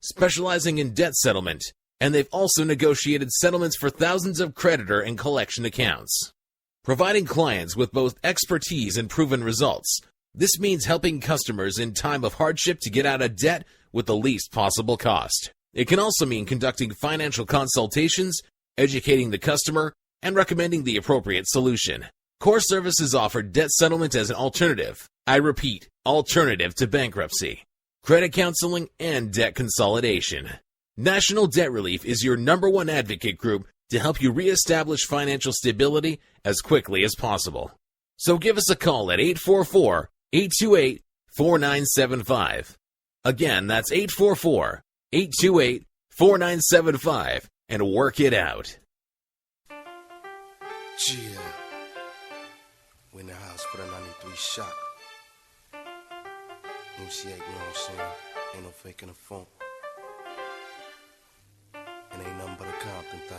Speaker 6: Specializing in debt settlement, and they've also negotiated settlements for thousands of creditor and collection accounts. Providing clients with both expertise and proven results, this means helping customers in time of hardship to get out of debt with the least possible cost. It can also mean conducting financial consultations, educating the customer, and recommending the appropriate solution. Core Services offer debt settlement as an alternative. I repeat, alternative to bankruptcy, credit counseling, and debt consolidation. National Debt Relief is your #1 advocate group to help you reestablish financial stability as quickly as possible. So give us a call at 844-828-4975. Again, that's 844-828-4975, and work it out.
Speaker 7: Yeah. We're in the house for the 93 shot. MC8, you know what I'm saying? Ain't no faking the funk. And ain't nothing but a Compton thing.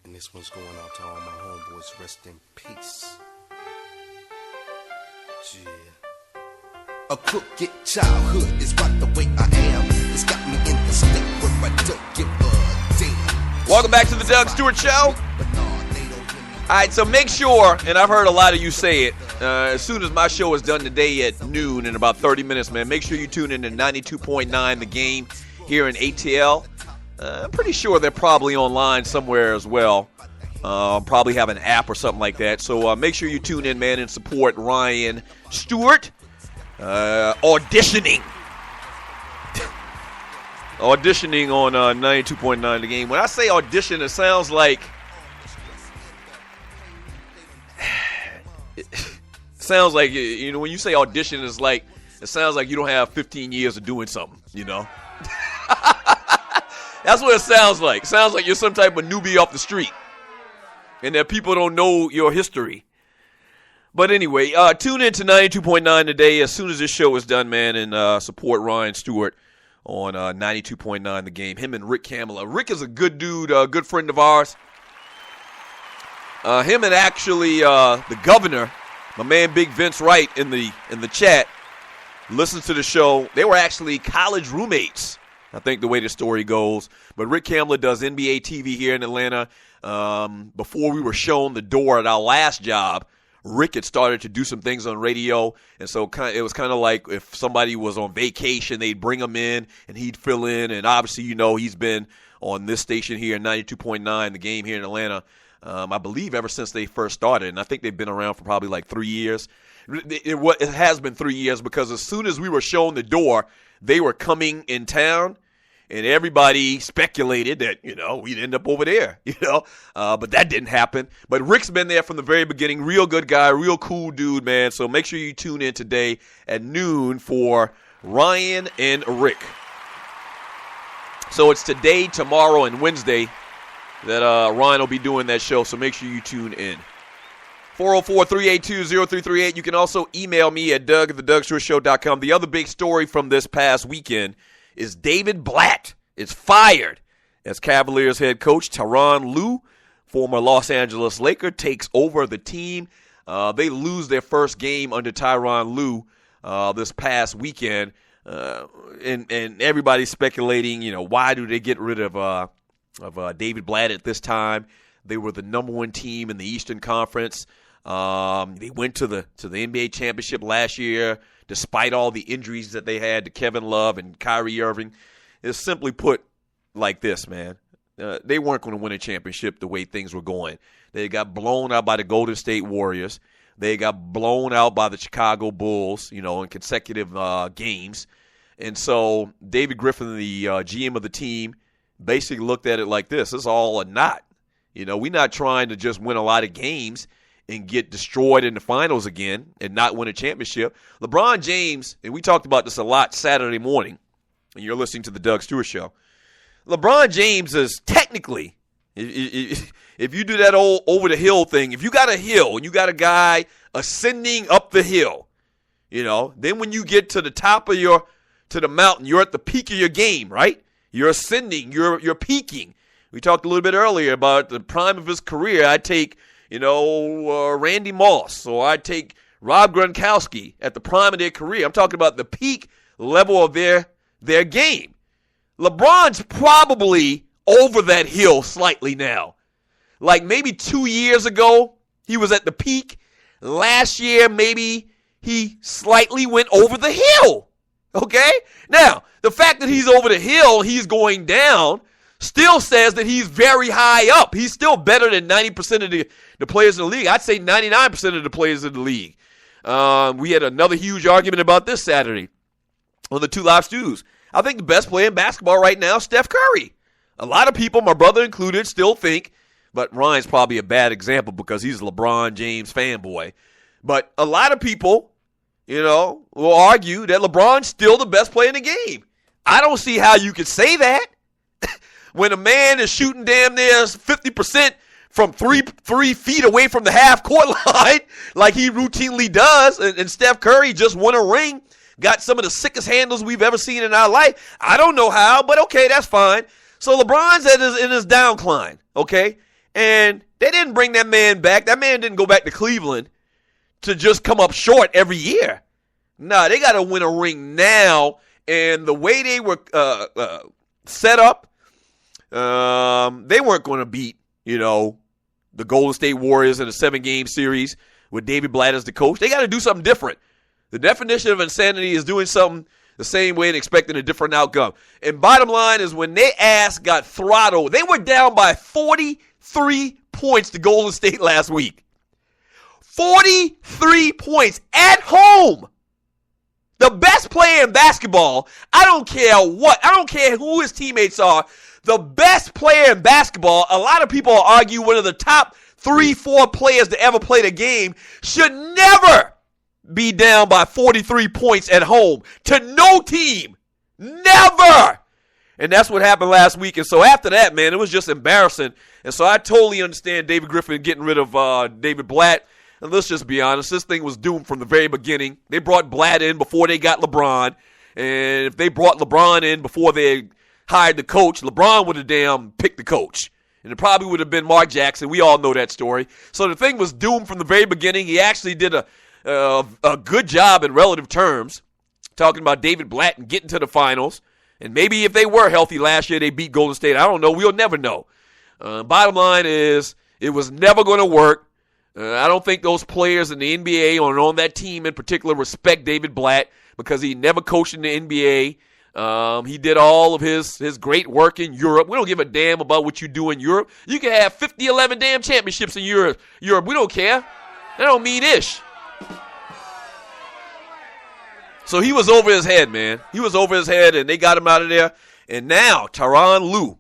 Speaker 7: And this one's going out to all my homeboys. Rest in peace. Yeah. A crooked childhood is right the way I am. It's got me in the state where I don't give a damn.
Speaker 1: Welcome back to the Doug Stewart Show. All right, so make sure, and I've heard a lot of you say it, as soon as my show is done today at noon in about 30 minutes, man, make sure you tune in to 92.9 The Game here in ATL. I'm pretty sure they're probably online somewhere as well. Probably have an app or something like that. So make sure you tune in, man, and support Ryan Stewart auditioning. Auditioning on 92.9 The Game. When I say audition, it sounds like you know, when you say audition, it sounds like you don't have 15 years of doing something, you know. That's what it sounds like. It sounds like you're some type of newbie off the street and that people don't know your history. But anyway, tune in to 92.9 today as soon as this show is done, man, and support Ryan Stewart on 92.9 The Game. Him and Rick Kamala. Rick is a good dude, a good friend of ours. Him and actually the governor, my man Big Vince Wright in the chat, listens to the show. They were actually college roommates, I think the way the story goes. But Rick Kamala does NBA TV here in Atlanta. Before we were shown the door at our last job, Rick had started to do some things on radio, and so it was kind of like if somebody was on vacation, they'd bring him in, and he'd fill in. And obviously, you know, he's been on this station here, 92.9, The Game here in Atlanta, I believe ever since they first started, and I think they've been around for probably like 3 years. It has been 3 years because as soon as we were shown the door, they were coming in town, and everybody speculated that, you know, we'd end up over there, you know, but that didn't happen. But Rick's been there from the very beginning. Real good guy, real cool dude, man. So make sure you tune in today at noon for Ryan and Rick. So it's today, tomorrow, and Wednesday that Ryan will be doing that show, so make sure you tune in. 404-382-0338. You can also email me at doug@thedougshow.com. The other big story from this past weekend is David Blatt is fired as Cavaliers head coach Tyronn Lue, former Los Angeles Laker, takes over the team. They lose their first game under Tyronn Lue this past weekend, and everybody's speculating, why do they get rid of David Blatt at this time? They were the number one team in the Eastern Conference. They went to the NBA championship last year, despite all the injuries that they had to Kevin Love and Kyrie Irving. It's simply put like this, man. They weren't going to win a championship the way things were going. They got blown out by the Golden State Warriors. They got blown out by the Chicago Bulls, in consecutive games. And so David Griffin, the GM of the team, basically looked at it like this. It's all or not. We're not trying to just win a lot of games and get destroyed in the finals again and not win a championship. LeBron James, and we talked about this a lot Saturday morning, and you're listening to the Doug Stewart Show. LeBron James is technically, if you do that old over the hill thing, if you got a hill and you got a guy ascending up the hill, then when you get to the top of to the mountain, you're at the peak of your game, right? You're ascending, you're peaking. We talked a little bit earlier about the prime of his career. I take, Randy Moss, or I take Rob Gronkowski at the prime of their career. I'm talking about the peak level of their game. LeBron's probably over that hill slightly now. Like maybe 2 years ago, he was at the peak. Last year, maybe he slightly went over the hill. Okay? Now, the fact that he's over the hill, he's going down, still says that he's very high up. He's still better than 90% of the players in the league. I'd say 99% of the players in the league. We had another huge argument about this Saturday on the Two Live Stews. I think the best player in basketball right now is Steph Curry. A lot of people, my brother included, still think, but Ryan's probably a bad example because he's a LeBron James fanboy. But a lot of people, will argue that LeBron's still the best player in the game. I don't see how you could say that. When a man is shooting damn near 50% from three feet away from the half-court line like he routinely does, and Steph Curry just won a ring, got some of the sickest handles we've ever seen in our life. I don't know how, but okay, that's fine. So LeBron's in his downcline, okay? And they didn't bring that man back. That man didn't go back to Cleveland to just come up short every year. Nah, they got to win a ring now. And the way they were set up, they weren't going to beat, the Golden State Warriors in a 7-game series with David Blatt as the coach. They got to do something different. The definition of insanity is doing something the same way and expecting a different outcome. And bottom line is when their ass got throttled, they were down by 43 points to Golden State last week. 43 points at home. The best player in basketball, I don't care who his teammates are, the best player in basketball, a lot of people argue one of the top 3-4 players to ever play the game, should never be down by 43 points at home to no team. Never. And that's what happened last week. And so after that, man, it was just embarrassing. And so I totally understand David Griffin getting rid of David Blatt. And let's just be honest, this thing was doomed from the very beginning. They brought Blatt in before they got LeBron. And if they brought LeBron in before they hired the coach, LeBron would have damn picked the coach. And it probably would have been Mark Jackson. We all know that story. So the thing was doomed from the very beginning. He actually did a good job in relative terms, talking about David Blatt and getting to the finals. And maybe if they were healthy last year, they beat Golden State. I don't know. We'll never know. Bottom line is it was never going to work. I don't think those players in the NBA or on that team in particular respect David Blatt because he never coached in the NBA. He did all of his great work in Europe. We don't give a damn about what you do in Europe. You can have 11 damn championships in Europe. We don't care. That don't mean ish. So he was over his head, man. He was over his head, and they got him out of there. And now Tyronn Lue,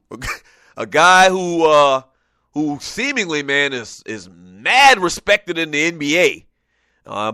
Speaker 1: a guy who seemingly, man, is mad respected in the NBA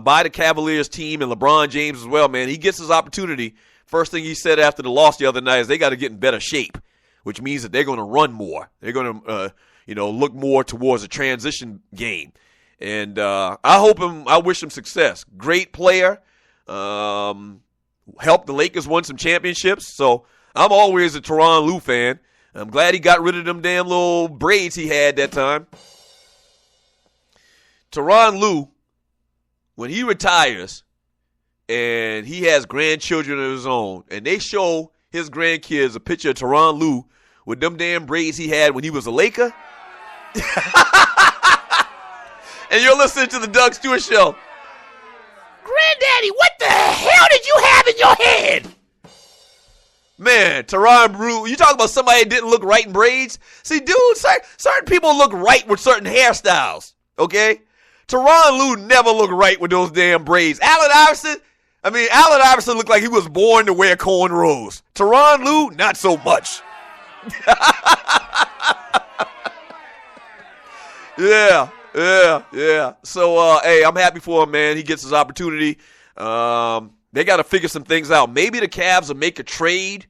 Speaker 1: by the Cavaliers team and LeBron James as well, man. He gets his opportunity. First thing he said after the loss the other night is they got to get in better shape, which means that they're going to run more. They're going to, look more towards a transition game. And I wish him success. Great player. Helped the Lakers win some championships. So I'm always a Tyronn Lue fan. I'm glad he got rid of them damn little braids he had that time. Tyronn Lue, when he retires and he has grandchildren of his own, and they show his grandkids a picture of Tyronn Lue with them damn braids he had when he was a Laker, and you're listening to the Doug Stewart Show.
Speaker 5: Granddaddy, what the hell did you have in your head?
Speaker 1: Man, Tyronn Lue, you talking about somebody that didn't look right in braids? See, dude, certain people look right with certain hairstyles, okay? Tyronn Lue never looked right with those damn braids. Allen Iverson looked like he was born to wear cornrows. Tyronn Lue, not so much. Yeah. So, hey, I'm happy for him, man. He gets his opportunity. They got to figure some things out. Maybe the Cavs will make a trade.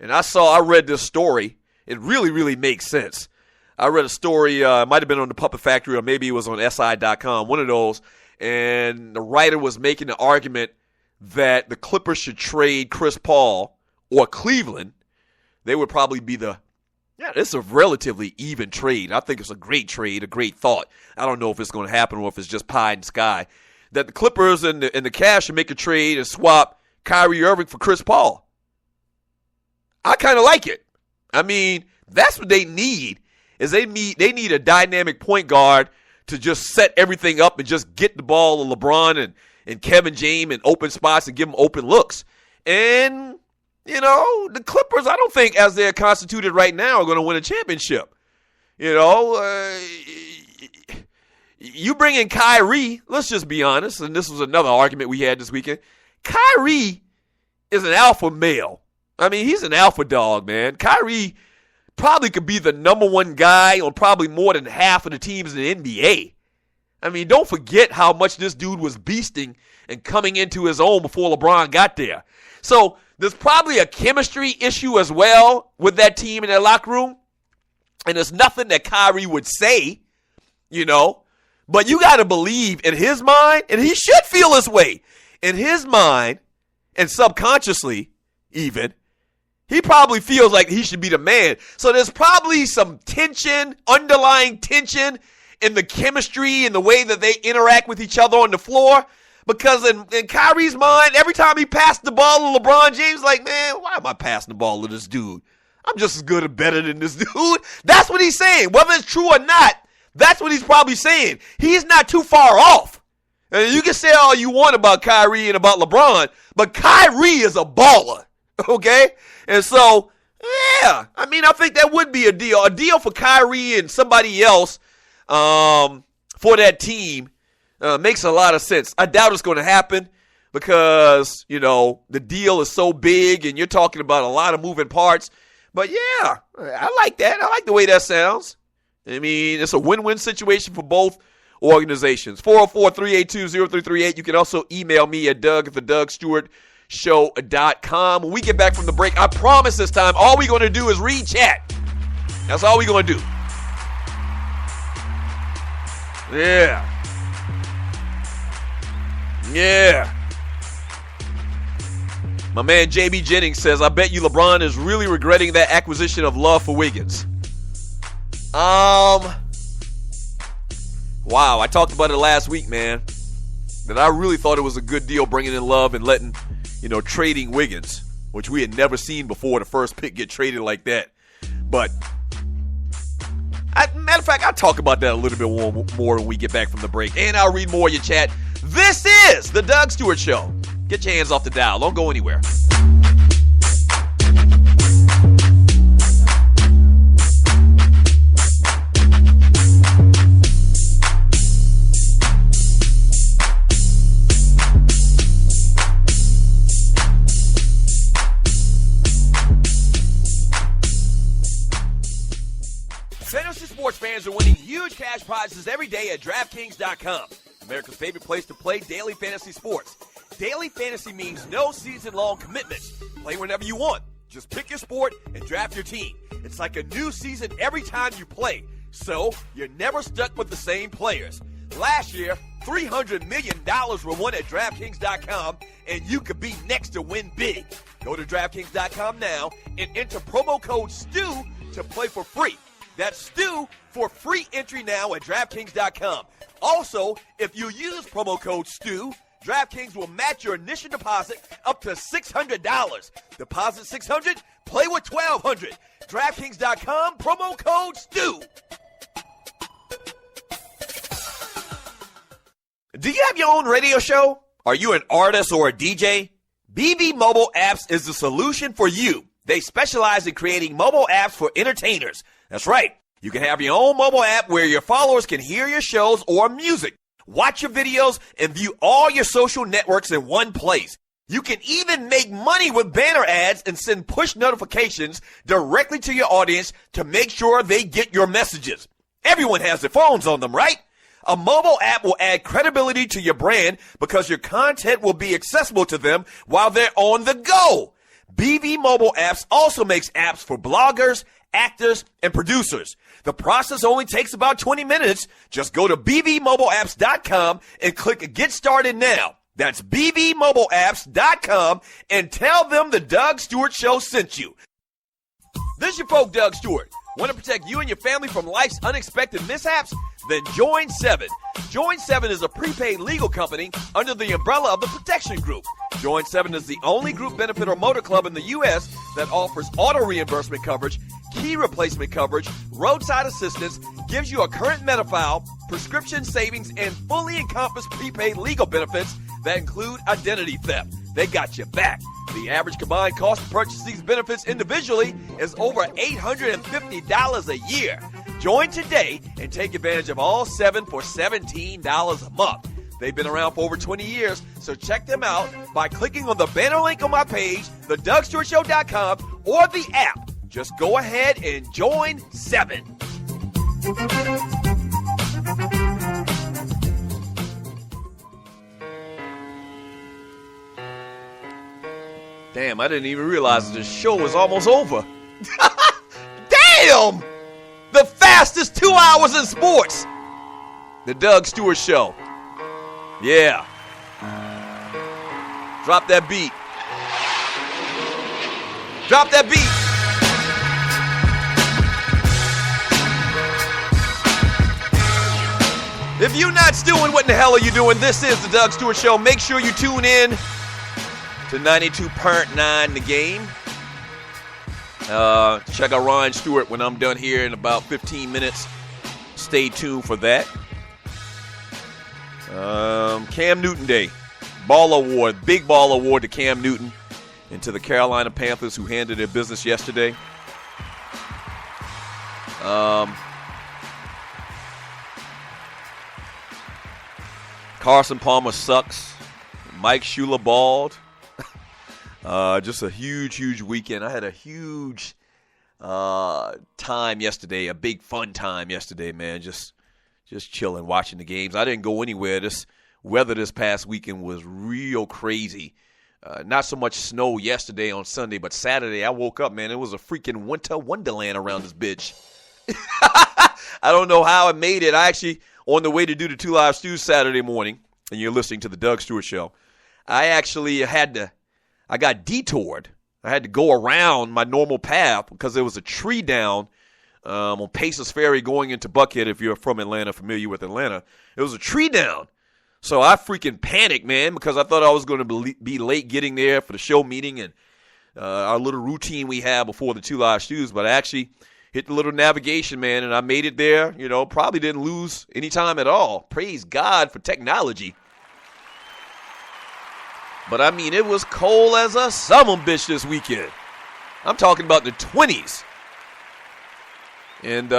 Speaker 1: And I read this story. It really, really makes sense. I read a story. It might have been on the Puppet Factory, or maybe it was on SI.com, one of those. And the writer was making the argument that the Clippers should trade Chris Paul, or Cleveland. They would probably be it's a relatively even trade. I think it's a great trade, a great thought. I don't know if it's going to happen or if it's just pie in the sky. That the Clippers and the Cavs should make a trade and swap Kyrie Irving for Chris Paul. I kind of like it. I mean, that's what they need. They need a dynamic point guard to just set everything up and just get the ball to LeBron and Kevin James in open spots and give them open looks. And, the Clippers, I don't think, as they're constituted right now, are going to win a championship. You bring in Kyrie, let's just be honest, and this was another argument we had this weekend. Kyrie is an alpha male. I mean, he's an alpha dog, man. Kyrie probably could be the number one guy on probably more than half of the teams in the NBA. I mean, don't forget how much this dude was beasting and coming into his own before LeBron got there. So there's probably a chemistry issue as well with that team in their locker room. And there's nothing that Kyrie would say, But you got to believe in his mind, and he should feel this way. In his mind, and subconsciously even, he probably feels like he should be the man. So there's probably some tension, underlying tension in the chemistry and the way that they interact with each other on the floor. Because in Kyrie's mind, every time he passed the ball to LeBron James, like, man, why am I passing the ball to this dude? I'm just as good or better than this dude. That's what he's saying. Whether it's true or not, that's what he's probably saying. He's not too far off. And you can say all you want about Kyrie and about LeBron, but Kyrie is a baller, okay? And so, yeah, I mean, I think that would be a deal for Kyrie and somebody else for that team makes a lot of sense. I doubt it's going to happen because, the deal is so big and you're talking about a lot of moving parts. But, yeah, I like that. I like the way that sounds. I mean, it's a win-win situation for both organizations. 404-382-0338. You can also email me at doug@thedougstewartshow.com. When we get back from the break, I promise this time, all we're going to do is read chat. That's all we're going to do. Yeah. My man JB Jennings says, I bet you LeBron is really regretting that acquisition of Love for Wiggins. Wow, I talked about it last week, man. That I really thought it was a good deal bringing in Love and letting, trading Wiggins, which we had never seen before the first pick get traded like that. But, matter of fact, I'll talk about that a little bit more when we get back from the break. And I'll read more of your chat. This is the Doug Stewart Show. Get your hands off the dial. Don't go anywhere. Fantasy sports fans are winning huge cash prizes every day at DraftKings.com. America's favorite place to play daily fantasy sports. Daily fantasy means no season-long commitments. Play whenever you want. Just pick your sport and draft your team. It's like a new season every time you play, so you're never stuck with the same players. Last year, $300 million were won at DraftKings.com, and you could be next to win big. Go to DraftKings.com now and enter promo code STU to play for free. That's Stu for free entry now at DraftKings.com. Also, if you use promo code Stu, DraftKings will match your initial deposit up to $600. Deposit $600, play with $1,200. DraftKings.com, promo code Stu. Do you have your own radio show? Are you an artist or a DJ? BB Mobile Apps is the solution for you. They specialize in creating mobile apps for entertainers. That's right. You can have your own mobile app where your followers can hear your shows or music, watch your videos, and view all your social networks in one place. You can even make money with banner ads and send push notifications directly to your audience to make sure they get your messages. Everyone has their phones on them, right? A mobile app will add credibility to your brand because your content will be accessible to them while they're on the go. BB Mobile Apps also makes apps for bloggers, actors, and producers. The process only takes about 20 minutes. Just go to bbmobileapps.com and click Get Started Now. That's bbmobileapps.com and tell them the Doug Stewart Show sent you. This is your folk, Doug Stewart. Want to protect you and your family from life's unexpected mishaps? Then join 7. Join 7 is a prepaid legal company under the umbrella of the Protection Group. Join 7 is the only group benefit or motor club in the U.S. that offers auto reimbursement coverage, key replacement coverage, roadside assistance, gives you a current Medi-File, prescription savings, and fully encompassed prepaid legal benefits that include identity theft. They got your back. The average combined cost to purchase these benefits individually is over $850 a year. Join today and take advantage of all 7 for $17 a month. They've been around for over 20 years, so check them out by clicking on the banner link on my page, thedougstewartshow.com, or the app. Just go ahead and join 7. Damn, I didn't even realize the show was almost over. Damn! The fastest 2 hours in sports. The Doug Stewart Show. Yeah. Drop that beat. Drop that beat. If you're not stewing, what in the hell are you doing? This is the Doug Stewart Show. Make sure you tune in to 92.9 The Game. Check out Ryan Stewart when I'm done here in about 15 minutes. Stay tuned for that. Cam Newton Day. Ball Award. Big Ball Award to Cam Newton and to the Carolina Panthers who handled their business yesterday. Carson Palmer sucks. Mike Shula balled. Just a huge weekend. I had a huge time yesterday, a big fun time yesterday, man. Just chilling, watching the games. I didn't go anywhere. This weather this past weekend was real crazy. Not so much snow yesterday on Sunday, but Saturday I woke up, man. It was a freaking winter wonderland around this bitch. I don't know how I made it. I actually, on the way to do the 2 Live Stews Saturday morning, and you're listening to the Doug Stewart Show, I got detoured. I had to go around my normal path because there was a tree down on Pacers Ferry going into Buckhead. If you're from Atlanta, familiar with Atlanta, it was a tree down. So I freaking panicked, man, because I thought I was going to be late getting there for the show meeting and our little routine we have before the 2 Live Stews. But I actually hit the little navigation, man, and I made it there. You know, probably didn't lose any time at all. Praise God for technology. But, I mean, it was cold as a summer bitch this weekend. I'm talking about the 20s. And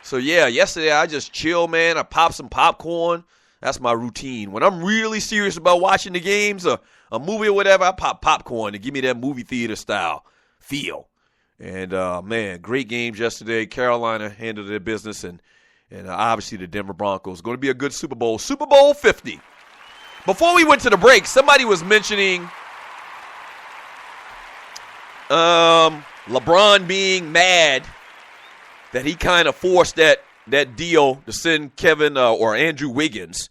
Speaker 1: so, yeah, yesterday I just chilled, man. I popped some popcorn. That's my routine. When I'm really serious about watching the games, a movie or whatever, I pop popcorn to give me that movie theater style feel. And, man, great games yesterday. Carolina handled their business, and obviously the Denver Broncos. Going to be a good Super Bowl. Super Bowl 50. Before we went to the break, somebody was mentioning LeBron being mad that he kind of forced that deal to send Kevin or Andrew Wiggins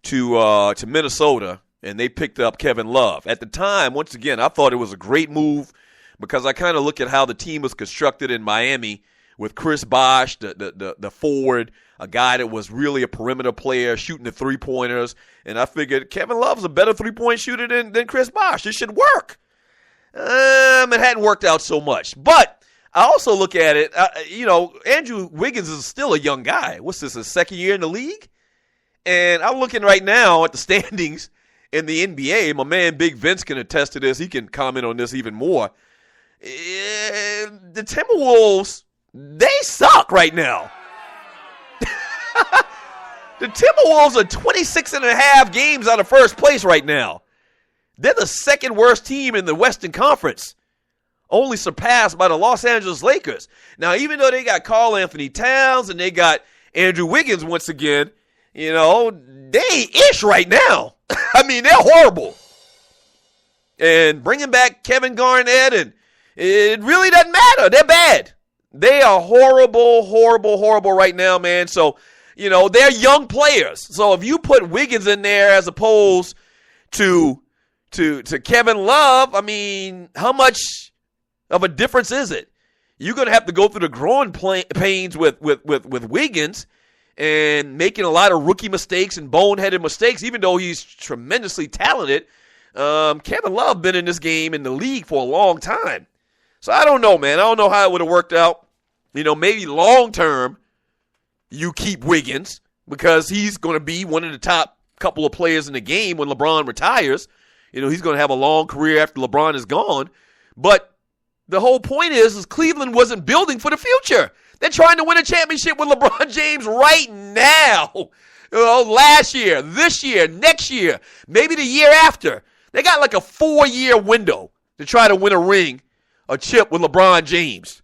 Speaker 1: to Minnesota, and they picked up Kevin Love. At the time, once again, I thought it was a great move because I kind of look at how the team was constructed in Miami with Chris Bosh, the forward, a guy that was really a perimeter player, shooting the three-pointers. And I figured Kevin Love's a better three-point shooter than Chris Bosh. It should work. It hadn't worked out so much. But I also look at it, Andrew Wiggins is still a young guy. What's this, his second year in the league? And I'm looking right now at the standings in the NBA. My man Big Vince can attest to this. He can comment on this even more. The Timberwolves, they suck right now. The Timberwolves are 26.5 games out of first place right now. They're the second worst team in the Western Conference, only surpassed by the Los Angeles Lakers. Now, even though they got Karl Anthony Towns and they got Andrew Wiggins once again, they ain't ish right now. I mean, they're horrible. And bringing back Kevin Garnett, and it really doesn't matter. They're bad. They are horrible, horrible, horrible right now, man. So, they're young players. So if you put Wiggins in there as opposed to Kevin Love, I mean, how much of a difference is it? You're going to have to go through the growing pains with Wiggins and making a lot of rookie mistakes and boneheaded mistakes, even though he's tremendously talented. Kevin Love been in this game in the league for a long time. So I don't know, man. I don't know how it would have worked out. Maybe long term you keep Wiggins because he's going to be one of the top couple of players in the game when LeBron retires. He's going to have a long career after LeBron is gone. But the whole point is Cleveland wasn't building for the future. They're trying to win a championship with LeBron James right now. Last year, this year, next year, maybe the year after. They got like a 4-year window to try to win a chip with LeBron James.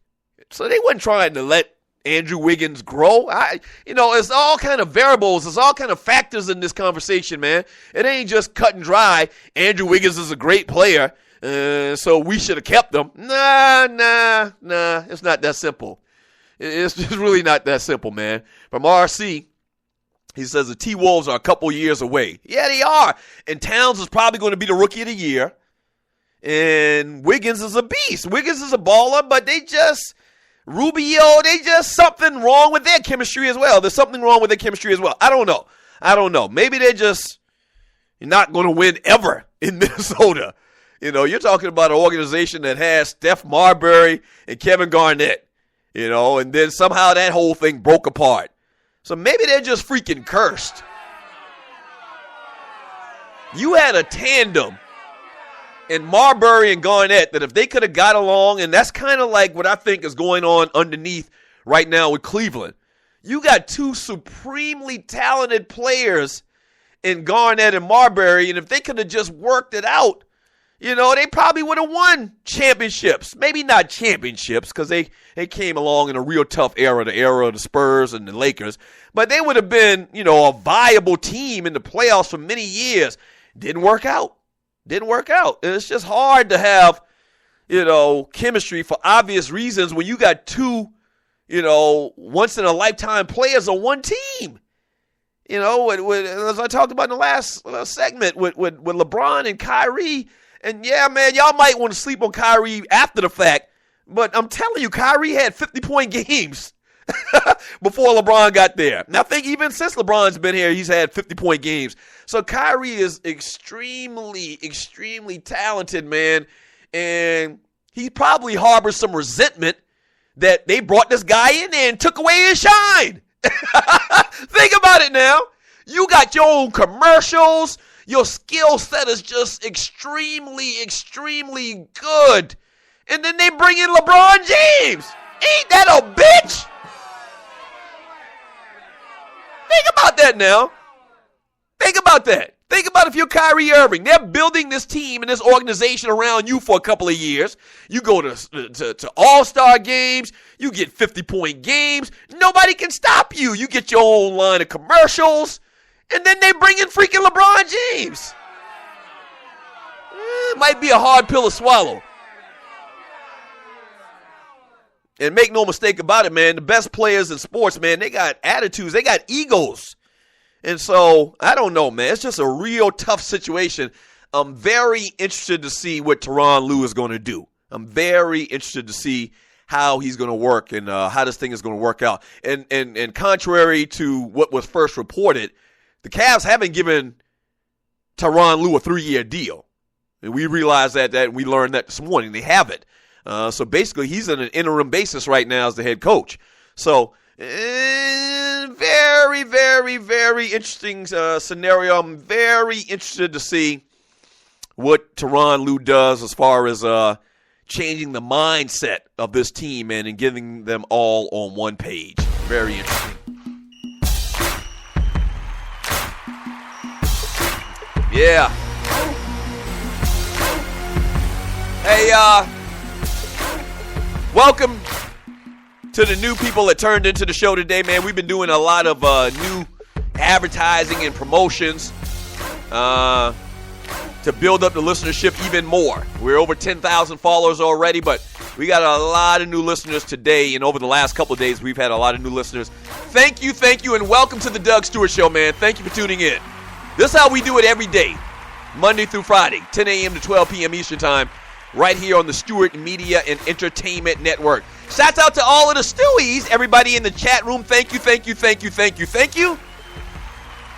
Speaker 1: So they weren't trying to let Andrew Wiggins grow. It's all kind of variables. There's all kind of factors in this conversation, man. It ain't just cut and dry. Andrew Wiggins is a great player, so we should have kept him. Nah. It's not that simple. It's just really not that simple, man. From RC, he says the T-Wolves are a couple years away. Yeah, they are. And Towns is probably going to be the rookie of the year. And Wiggins is a beast. Wiggins is a baller, but something wrong with their chemistry as well. There's something wrong with their chemistry as well. I don't know. Maybe they're just not going to win ever in Minnesota. You're talking about an organization that has Steph Marbury and Kevin Garnett, and then somehow that whole thing broke apart. So maybe they're just freaking cursed. You had a tandem in Marbury and Garnett that if they could have got along, and that's kind of like what I think is going on underneath right now with Cleveland. You got two supremely talented players in Garnett and Marbury, and if they could have just worked it out, they probably would have won championships. Maybe not championships because they came along in a real tough era, the era of the Spurs and the Lakers. But they would have been, a viable team in the playoffs for many years. Didn't work out. And it's just hard to have, chemistry for obvious reasons when you got two, once-in-a-lifetime players on one team. As I talked about in the last segment with LeBron and Kyrie. And, yeah, man, y'all might want to sleep on Kyrie after the fact. But I'm telling you, Kyrie had 50-point games before LeBron got there. And I think even since LeBron's been here, he's had 50-point games. So Kyrie is extremely, extremely talented, man. And he probably harbors some resentment that they brought this guy in there and took away his shine. Think about it now. You got your own commercials. Your skill set is just extremely, extremely good. And then they bring in LeBron James. Ain't that a bitch? Think about that now. Think about that. Think about if you're Kyrie Irving. They're building this team and this organization around you for a couple of years. You go to all-star games. You get 50-point games. Nobody can stop you. You get your own line of commercials. And then they bring in freaking LeBron James. It might be a hard pill to swallow. And make no mistake about it, man, the best players in sports, man, they got attitudes. They got egos. And so, I don't know, man. It's just a real tough situation. I'm very interested to see what Tyronn Lue is going to do. I'm very interested to see how he's going to work and how this thing is going to work out. And contrary to what was first reported, the Cavs haven't given Tyronn Lue a 3-year deal. And we realized that and we learned that this morning. They haven't. So basically, he's on an interim basis right now as the head coach. So very, very, very interesting scenario. I'm very interested to see what Tyronn Lue does as far as changing the mindset of this team and getting them all on one page. Very interesting. Yeah. Hey, welcome to the new people that turned into the show today, man. We've been doing a lot of new advertising and promotions to build up the listenership even more. We're over 10,000 followers already, but we got a lot of new listeners today, and over the last couple of days, we've had a lot of new listeners. Thank you, and welcome to the Doug Stewart Show, man. Thank you for tuning in. This is how we do it every day, Monday through Friday, 10 a.m. to 12 p.m. Eastern Time, right here on the Stewart Media and Entertainment Network. Shouts out to all of the Stewies, everybody in the chat room. Thank you.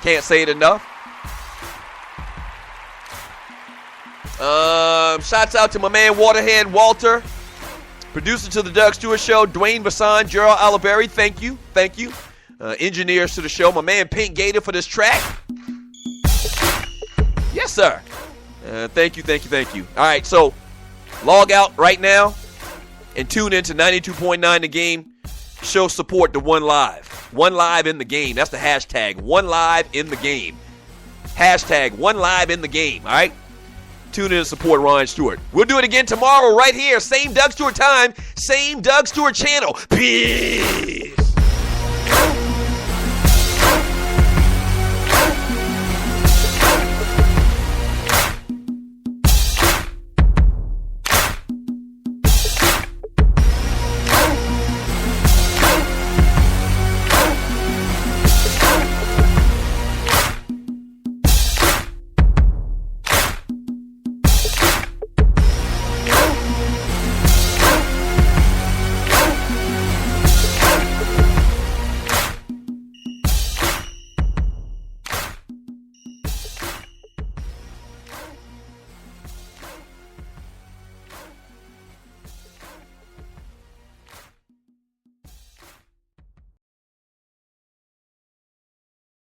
Speaker 1: Can't say it enough. Shouts out to my man Waterhead Walter, producer to the Doug Stewart Show, Dwayne Bassan, Gerald Oliberry. Thank you. Engineers to the show, my man Pink Gator for this track. Yes, sir. Thank you. All right, so log out right now and tune in to 92.9 The Game. Show support to One Live. One Live in the Game. That's the hashtag. One Live in the Game. Hashtag One Live in the Game. All right? Tune in and support Ryan Stewart. We'll do it again tomorrow right here. Same Doug Stewart time. Same Doug Stewart channel. Peace.